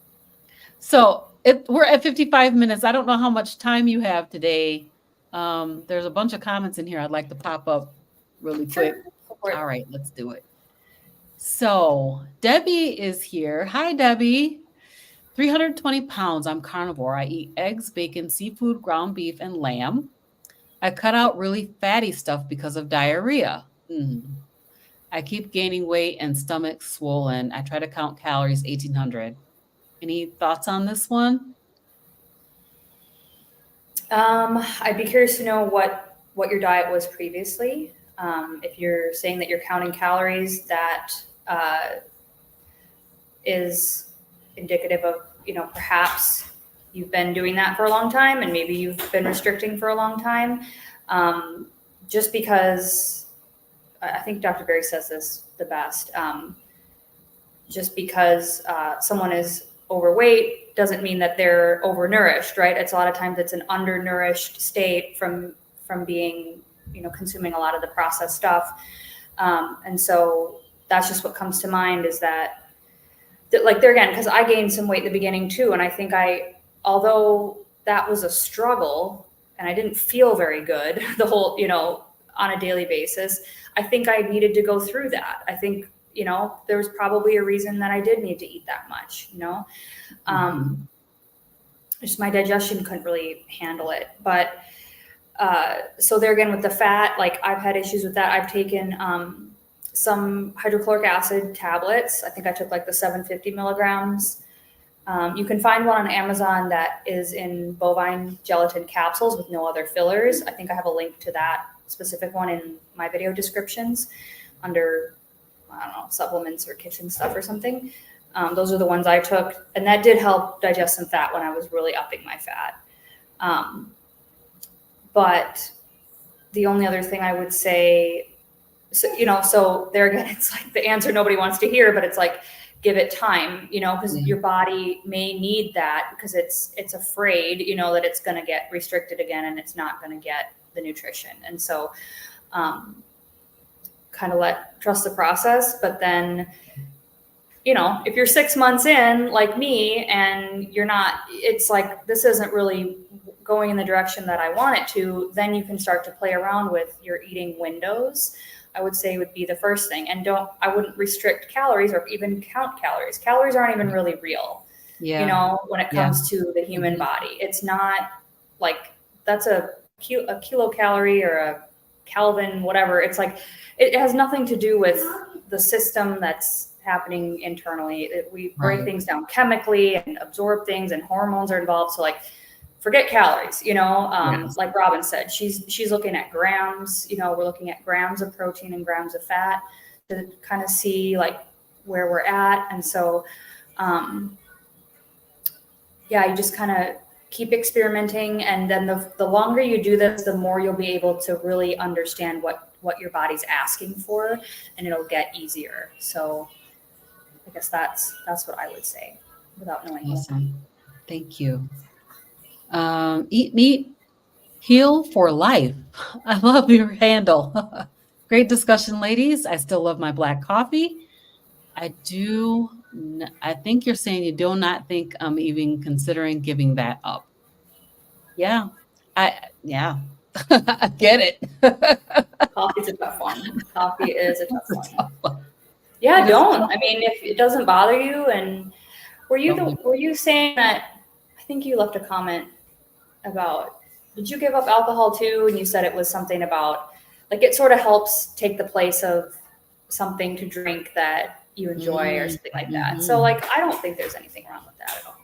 So we're at 55 minutes. I don't know how much time you have today. There's a bunch of comments in here I'd like to pop up really quick. Sure. All right, let's do it. So Debbie is here. Hi, Debbie. 320 pounds. I'm carnivore. I eat eggs, bacon, seafood, ground beef, and lamb. I cut out really fatty stuff because of diarrhea. I keep gaining weight and stomach swollen. I try to count calories, 1,800. Any thoughts on this one? I'd be curious to know what your diet was previously. If you're saying that you're counting calories, that is indicative of, perhaps you've been doing that for a long time and maybe you've been restricting for a long time. Just because, I think Dr. Berry says this the best, just because someone is overweight doesn't mean that they're overnourished, right? It's a lot of times it's an undernourished state from being, consuming a lot of the processed stuff. And so that's just what comes to mind, is that like there again, because I gained some weight in the beginning too. And I think although that was a struggle and I didn't feel very good the whole, on a daily basis, I think I needed to go through that. I think, there was probably a reason that I did need to eat that much, just my digestion couldn't really handle it. But so there again, with the fat, like I've had issues with that. I've taken some hydrochloric acid tablets. I think I took like the 750 milligrams. You can find one on Amazon that is in bovine gelatin capsules with no other fillers. I think I have a link to that specific one in my video descriptions under, I don't know, supplements or kitchen stuff or something. Those are the ones I took, and that did help digest some fat when I was really upping my fat. But the only other thing I would say, so there again, it's like the answer nobody wants to hear, but it's like, give it time, because your body may need that because it's afraid, that it's going to get restricted again and it's not going to get the nutrition. And so kind of trust the process. But then, if you're 6 months in like me and you're not, it's like, this isn't really going in the direction that I want it to, then you can start to play around with your eating windows. I would say would be the first thing. And I wouldn't restrict calories or even count calories. Calories aren't even really real, when it comes to the human body. It's not like that's a kilocalorie or a Kelvin, whatever. It's like, it has nothing to do with the system that's happening internally. We break things down chemically and absorb things, and hormones are involved. So like, forget calories, like Robin said, she's looking at grams, we're looking at grams of protein and grams of fat to kind of see like where we're at. And so, you just kind of keep experimenting. And then the longer you do this, the more you'll be able to really understand what your body's asking for, and it'll get easier. So I guess that's what I would say without knowing. Awesome. Thank you. Eat meat, heal for life. I love your handle. Great discussion, ladies. I still love my black coffee. I think you're saying you do not think I'm even considering giving that up. Yeah. I get it. Coffee's a tough one. Coffee is a tough one. Yeah, don't. I mean, if it doesn't bother you, and were you saying that? I think you left a comment about, did you give up alcohol too? And you said it was something about like it sort of helps take the place of something to drink that you enjoy or something like that. So Mm-hmm. like I don't think there's anything wrong with that at all.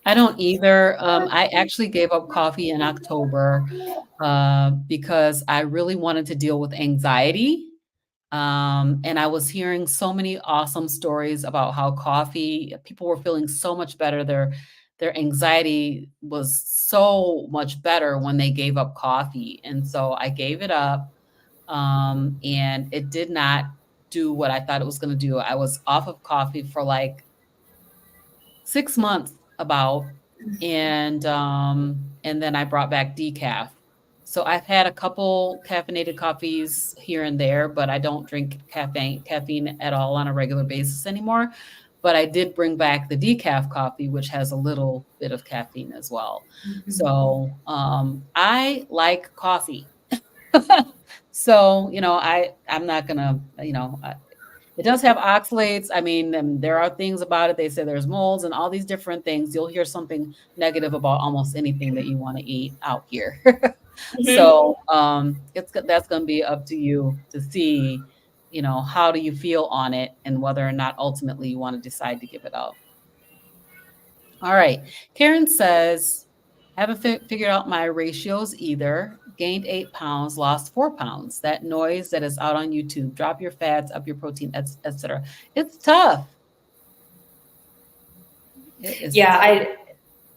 I don't either. I actually gave up coffee in October because I really wanted to deal with anxiety. And I was hearing so many awesome stories about how coffee, people were feeling so much better. Their anxiety was so much better when they gave up coffee. And so I gave it up. And it did not do what I thought it was going to do. I was off of coffee for like 6 months about, and then I brought back decaf. So I've had a couple caffeinated coffees here and there, but I don't drink caffeine at all on a regular basis anymore. But I did bring back the decaf coffee, which has a little bit of caffeine as well. Mhm. So I like coffee. So, I'm not gonna, it does have oxalates. I mean, there are things about it. They say there's molds and all these different things. You'll hear something negative about almost anything that you want to eat out here. Mhm. So that's going to be up to you to see, how do you feel on it and whether or not ultimately you want to decide to give it up. All right. Karen says, haven't figured out my ratios either. Gained 8 pounds, lost 4 pounds. That noise that is out on YouTube. Drop your fats, up your protein, etc. It's tough. It is Yeah, tough.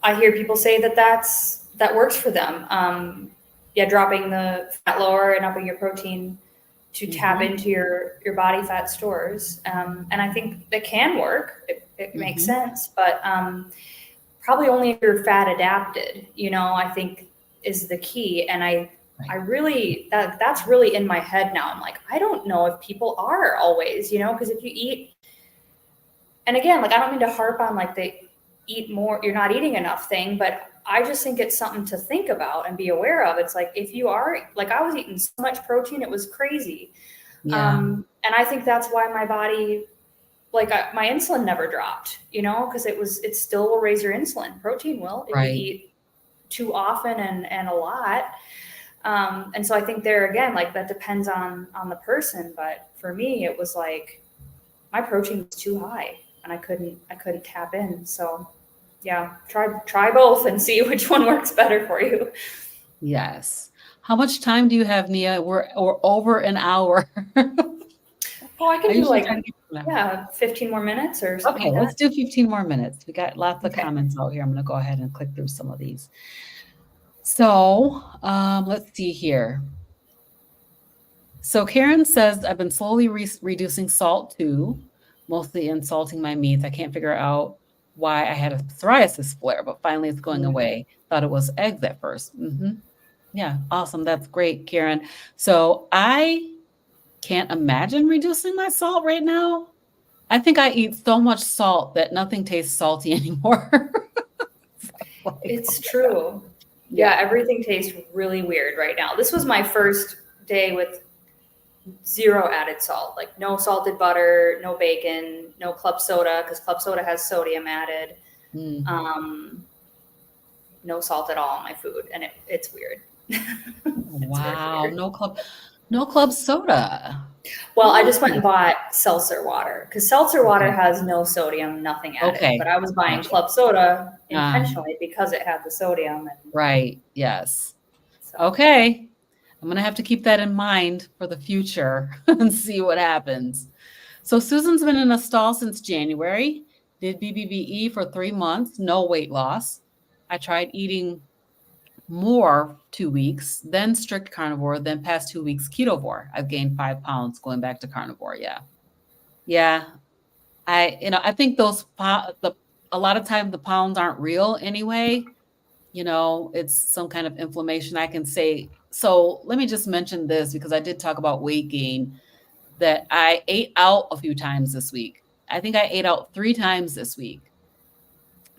I hear people say that works for them. Yeah, dropping the fat lower and upping your protein to tap Mm-hmm. into your body fat stores. And I think that can work. It makes Mm-hmm. sense, but probably only if you're fat adapted. I think is the key. And I Right. really that's really in my head now. I'm like, I don't know if people are always, because if you eat, and again, like I don't mean to harp on like the eat more, you're not eating enough thing, but I just think it's something to think about and be aware of. It's like if you are like I was eating so much protein, it was crazy. Yeah. And I think that's why my body, like my insulin never dropped, because it still will raise your insulin. Protein will if you Right. eat too often and a lot. And so I think there again, like that depends on the person. But for me, it was like my protein was too high and I couldn't tap in. So yeah, try both and see which one works better for you. Yes. How much time do you have, Nia? We're over an hour. Oh, I I can do usually try to like, get an hour. yeah, 15 more minutes or something Okay, like let's that. do 15 more minutes. We got lots of Okay. comments out here. I'm going to go ahead and click through some of these. So let's see here. So Karen says, I've been slowly reducing salt too, mostly in salting my meats. I can't figure out why I had a psoriasis flare, but finally it's going Mm. away. Thought it was eggs at 1st. Yeah, awesome. That's great, Karen. So I can't imagine reducing my salt right now. I think I eat so much salt that nothing tastes salty anymore. It's like, oh It's my God. true. Yeah. Yeah, everything tastes really weird right now. This was my first day with zero added salt, like no salted butter, no bacon, no club soda, because club soda has sodium added. Mm. Um, no salt at all in my food, and it's weird. It's very Wow. weird. No club soda. Well, I just went and Oh, bought seltzer water because seltzer water okay. has no sodium, nothing added. But Okay. I was buying Gotcha. club soda Um, intentionally because it had the sodium, and right. Yes. so Okay. I'm gonna have to keep that in mind for the future and see what happens. So Susan's been in a stall since January, did BBBE for 3 months, no weight loss. I tried eating more 2 weeks, then strict carnivore, then past 2 weeks ketovore. I've gained 5 pounds going back to carnivore. Yeah. Yeah. I think a lot of times the pounds aren't real anyway. It's some kind of inflammation. I can say, so let me just mention this because I did talk about weight gain, that I ate out a few times this week. I think I ate out 3 times this week.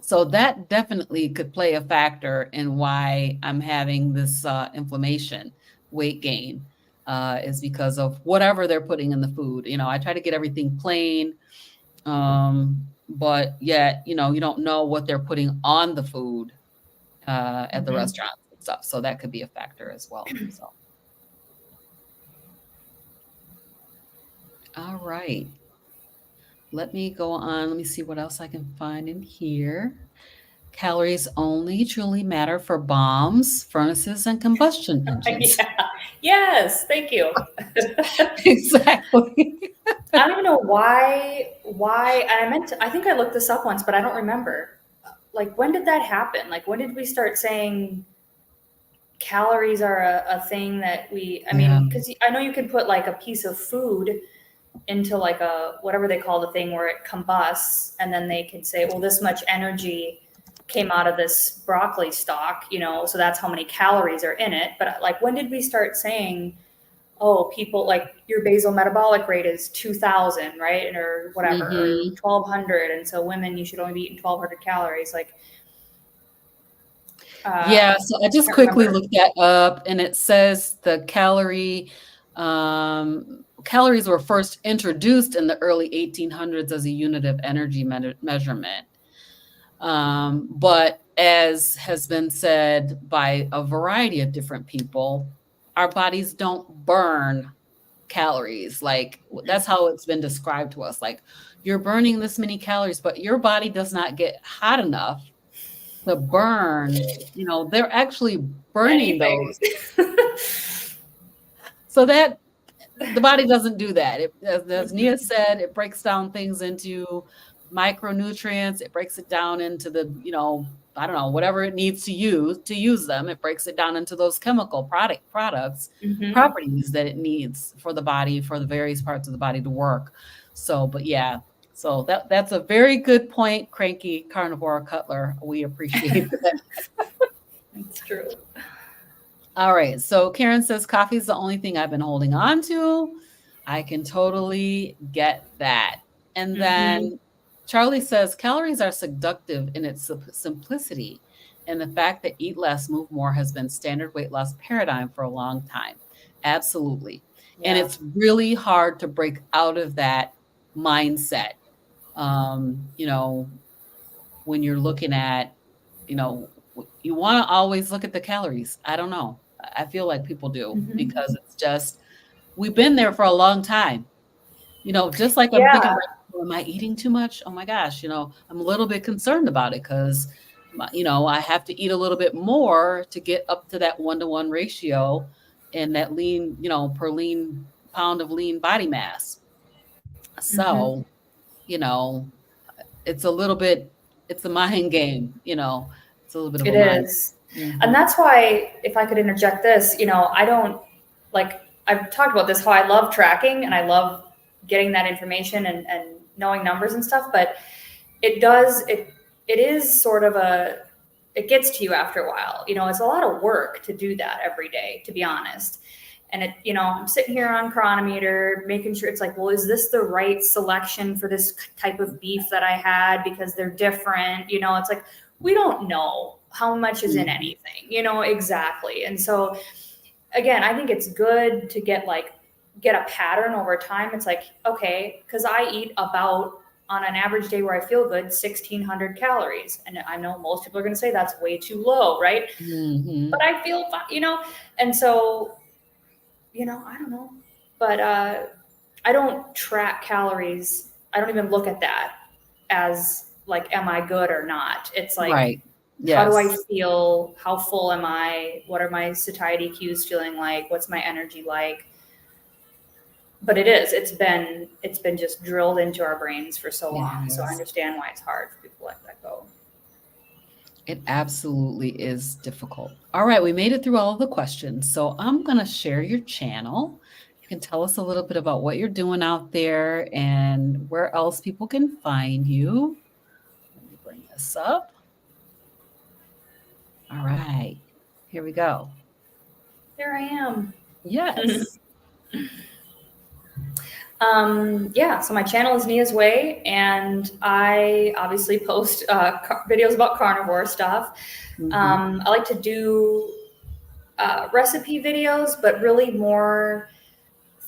So that definitely could play a factor in why I'm having this inflammation, weight gain, is because of whatever they're putting in the food. I try to get everything plain, but yet, you don't know what they're putting on the food at the mhm. restaurants and stuff. So that could be a factor as well. So All right. Let me go on. Let me see what else I can find in here. Calories only truly matter for bombs, furnaces, and combustion engines. Yeah. Yes, thank you. Exactly. I don't even know why and I think I looked this up once, but I don't remember. Like when did that happen? Like when did we start saying calories are a thing that I Yeah. mean, because I know you can put like a piece of food into like a whatever they call the thing where it combusts, and then they can say, well, this much energy came out of this broccoli stalk, so that's how many calories are in it. But like, when did we start saying, oh, people like your basal metabolic rate is 2,000, right? Or whatever, or Hmm. 1,200. And so women, you should only be eating 1,200 calories. Like, Yeah, so I just can't quickly remember. looked that up, and it says calories were first introduced in the early 1800s as a unit of energy measurement. But as has been said by a variety of different people, our bodies don't burn calories. Like that's how it's been described to us. Like you're burning this many calories, but your body does not get hot enough to burn. They're actually burning Anything. those. So that the body doesn't do that. As Nia said, it breaks down things into micronutrients. It breaks it down into I don't know, whatever it needs to use them. It breaks it down into those chemical products, Mm-hmm. properties that it needs for the body, for the various parts of the body to work. So, but yeah, so that's a very good point, Cranky Carnivore Cutler. We appreciate that. It's true. All right. So Karen says coffee is the only thing I've been holding on to. I can totally get that. And Mm-hmm. then Charlie says calories are seductive in its simplicity. And the fact that eat less, move more has been standard weight loss paradigm for a long time. Absolutely. And Yeah. it's really hard to break out of that mindset. You know, when you're looking at, you want to always look at the calories. I don't know. I feel like people do Mm-hmm. because it's just, we've been there for a long time. Just like I'm thinking, Yeah. right, now, am I eating too much? Oh my gosh, I'm a little bit concerned about it because, I have to eat a little bit more to get up to that 1-to-1 ratio and that lean, per lean pound of lean body mass. Mm-hmm. So, you know, it's a little bit, it's a mind game, it's a little bit of It a mind. is. And Mhm. that's why, if I could interject this, I don't like, I've talked about this, how I love tracking and I love getting that information and knowing numbers and stuff, but it is sort of it gets to you after a while. It's a lot of work to do that every day, to be honest. And I'm sitting here on Chronometer, making sure it's like, well, is this the right selection for this type of beef that I had? Because they're different. It's like, we don't know how much is in Mhm. anything, exactly. And so, again, I think it's good to get a pattern over time. It's like, okay, because I eat about, on an average day where I feel good, 1,600 calories. And I know most people are going to say that's way too low, right? But Mhm. I feel fine. And so, I don't know. But I don't track calories. I don't even look at that as like, am I good or not? It's like, Right. how do I Yes. feel? How full am I? What are my satiety cues feeling like? What's my energy like? But it's been just drilled into our brains for so long. So I Yes. understand why it's hard for people to let that go. It absolutely is difficult. All right, we made it through all of the questions. So I'm going to share your channel. You can tell us a little bit about what you're doing out there and where else people can find you. Let me bring this up. All right, here we go. There I am. Yes. Yeah, so my channel is Nia's Way, and I obviously post videos about carnivore stuff. Hmm. I like to do recipe videos, but really more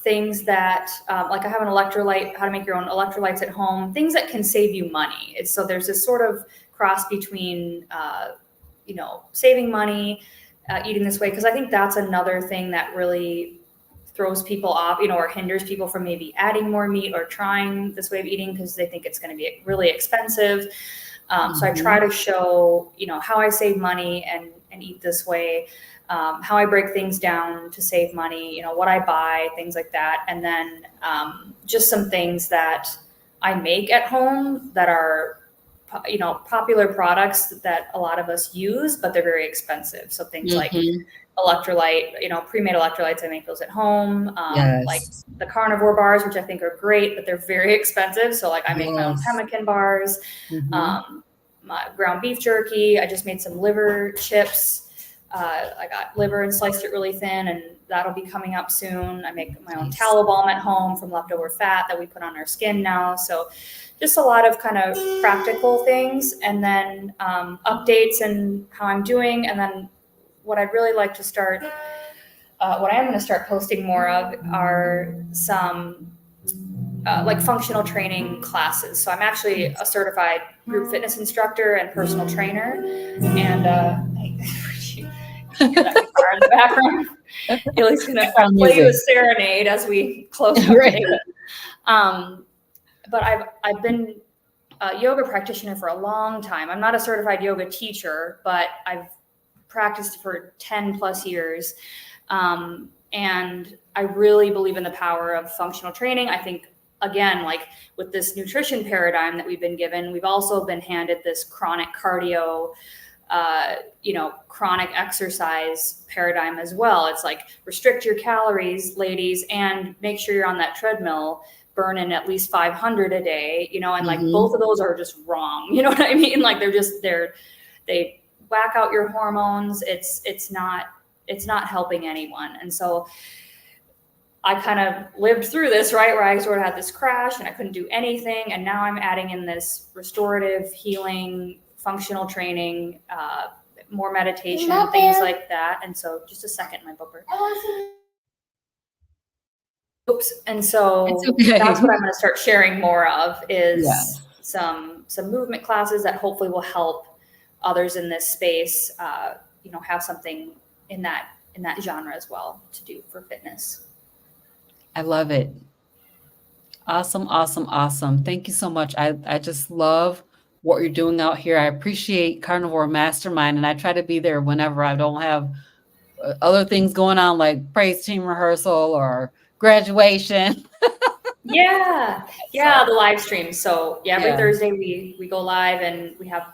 things that, like I have an electrolyte, how to make your own electrolytes at home, things that can save you money. So there's this sort of cross between, saving money, eating this way, because I think that's another thing that really throws people off, you know, or hinders people from maybe adding more meat or trying this way of eating because they think it's going to be really expensive. So I try to show, you know, how I save money and eat this way, how I break things down to save money, you know, what I buy, things like that. And then just some things that I make at home that are, you know, popular products that a lot of us use, but they're very expensive. So things like electrolyte, you know, pre-made electrolytes, I make those at home. Like the carnivore bars, which I think are great, but they're very expensive. So like I make my own pemmican bars, my ground beef jerky. I just made some liver chips. I got liver and sliced it really thin, and that'll be coming up soon. I make my own tallow balm at home from leftover fat that we put on our skin now. So just a lot of kind of practical things, and then updates and how I'm doing. And then what I'd really like to start, what I am going to start posting more of are some like functional training classes. So I'm actually a certified group fitness instructor and personal trainer. And you hear that guitar in the background? Haley's going to play you a serenade as we close up today. But I've been a yoga practitioner for a long time. I'm not a certified yoga teacher, but I've practiced for 10 plus years. And I really believe in the power of functional training. I think, again, like with this nutrition paradigm that we've been given, we've also been handed this chronic cardio, you know, chronic exercise paradigm as well. It's like restrict your calories, ladies, and make sure you're on that treadmill, burning at least 500 a day, you know, and like both of those are just wrong. You know what I mean? Like they whack out your hormones. It's not helping anyone. And so I kind of lived through this, right, where I sort of had this crash and I couldn't do anything. And now I'm adding in this restorative healing, functional training, more meditation, things like that. And so just a second, my bumper. Oops. And so that's what I'm going to start sharing more of is some movement classes that hopefully will help others in this space, you know, have something in that genre as well to do for fitness. I love it. Awesome, awesome, awesome. Thank you so much. I just love what you're doing out here. I appreciate Carnivore Mastermind, and I try to be there whenever I don't have other things going on, like praise team rehearsal or graduation. Yeah, the live stream. So every Thursday we go live, and we have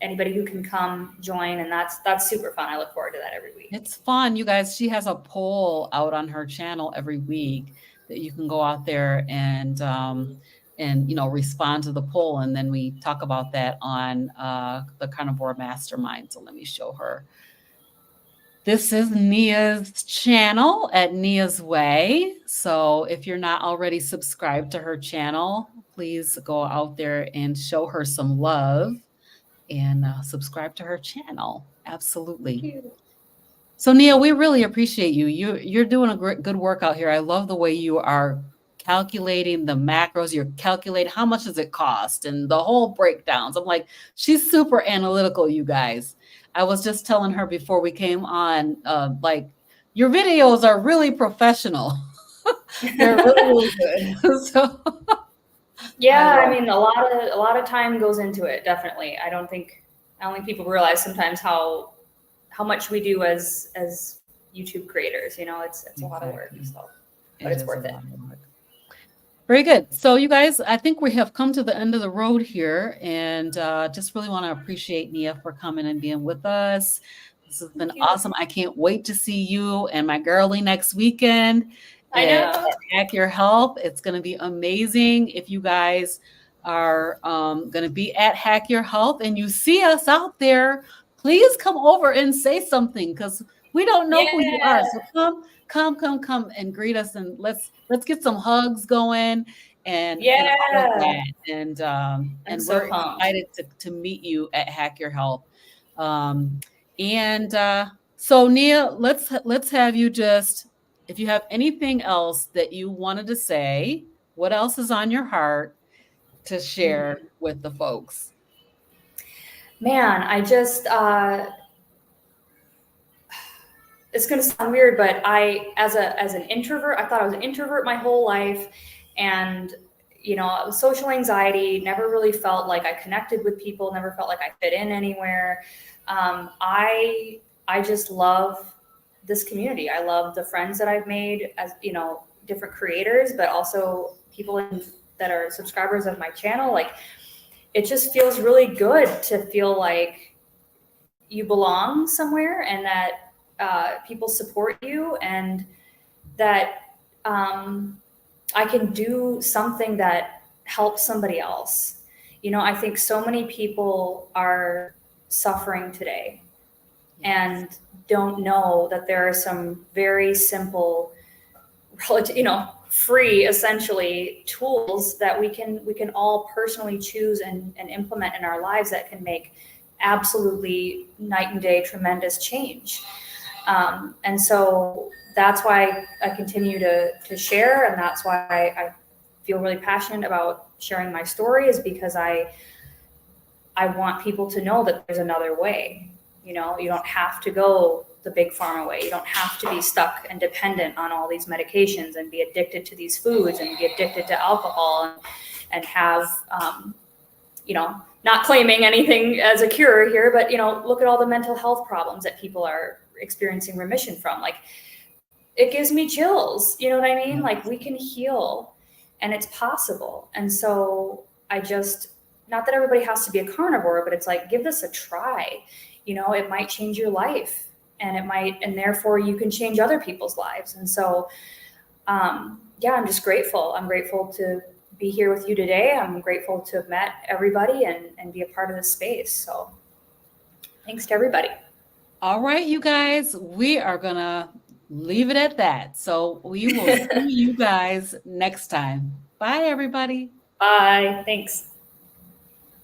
anybody who can come join, and that's super fun. I look forward to that every week. It's fun, you guys. She has a poll out on her channel every week that you can go out there and you know, respond to the poll, and then we talk about that on the Carnivore Mastermind. So let me show her. This is Neah's channel at Neah's Way. So if you're not already subscribed to her channel, please go out there and show her some love and subscribe to her channel. Absolutely. So Neah, we really appreciate you. You're doing a good work out here. I love the way you are calculating the macros. You're calculating how much does it cost and the whole breakdowns. I'm like, she's super analytical, you guys. I was just telling her before we came on, like, your videos are really professional. They're really, really good. So I mean, a lot of time goes into it. Definitely. I don't think people realize sometimes how much we do as YouTube creators. You know, it's a lot of work. So, but it's worth it. Very good. So you guys, I think we have come to the end of the road here, and just really want to appreciate Neah for coming and being with us. This has been awesome. I can't wait to see you and my girlie next weekend. I know. At Hack Your Health. It's going to be amazing. If you guys are going to be at Hack Your Health and you see us out there, please come over and say something, because we don't know who you are. So come and greet us, and let's get some hugs going and all of that. And we're excited to meet you at Hack Your Health. So Neah, let's have you just, if you have anything else that you wanted to say, what else is on your heart to share with the folks? Man, I just it's going to sound weird, but as an introvert, I thought I was an introvert my whole life. And, social anxiety, never really felt like I connected with people, never felt like I fit in anywhere. I just love this community. I love the friends that I've made as, different creators, but also people that are subscribers of my channel. Like, it just feels really good to feel like you belong somewhere, and that people support you, and that I can do something that helps somebody else. I think so many people are suffering today and don't know that there are some very simple, free, essentially, tools that we can all personally choose and implement in our lives that can make absolutely night and day tremendous change. And so that's why I continue to share, and that's why I feel really passionate about sharing my story, is because I want people to know that there's another way. You don't have to go the big pharma way. You don't have to be stuck and dependent on all these medications and be addicted to these foods and be addicted to alcohol and have, not claiming anything as a cure here, but, look at all the mental health problems that people are experiencing remission from. Like, it gives me chills. You know what I mean? Like, we can heal, and it's possible. And so not that everybody has to be a carnivore, but it's like, give this a try. It might change your life, and therefore you can change other people's lives. And so, I'm just grateful. I'm grateful to be here with you today. I'm grateful to have met everybody and be a part of this space. So thanks to everybody. All right, you guys, we are going to leave it at that. So we will see you guys next time. Bye, everybody. Bye. Thanks.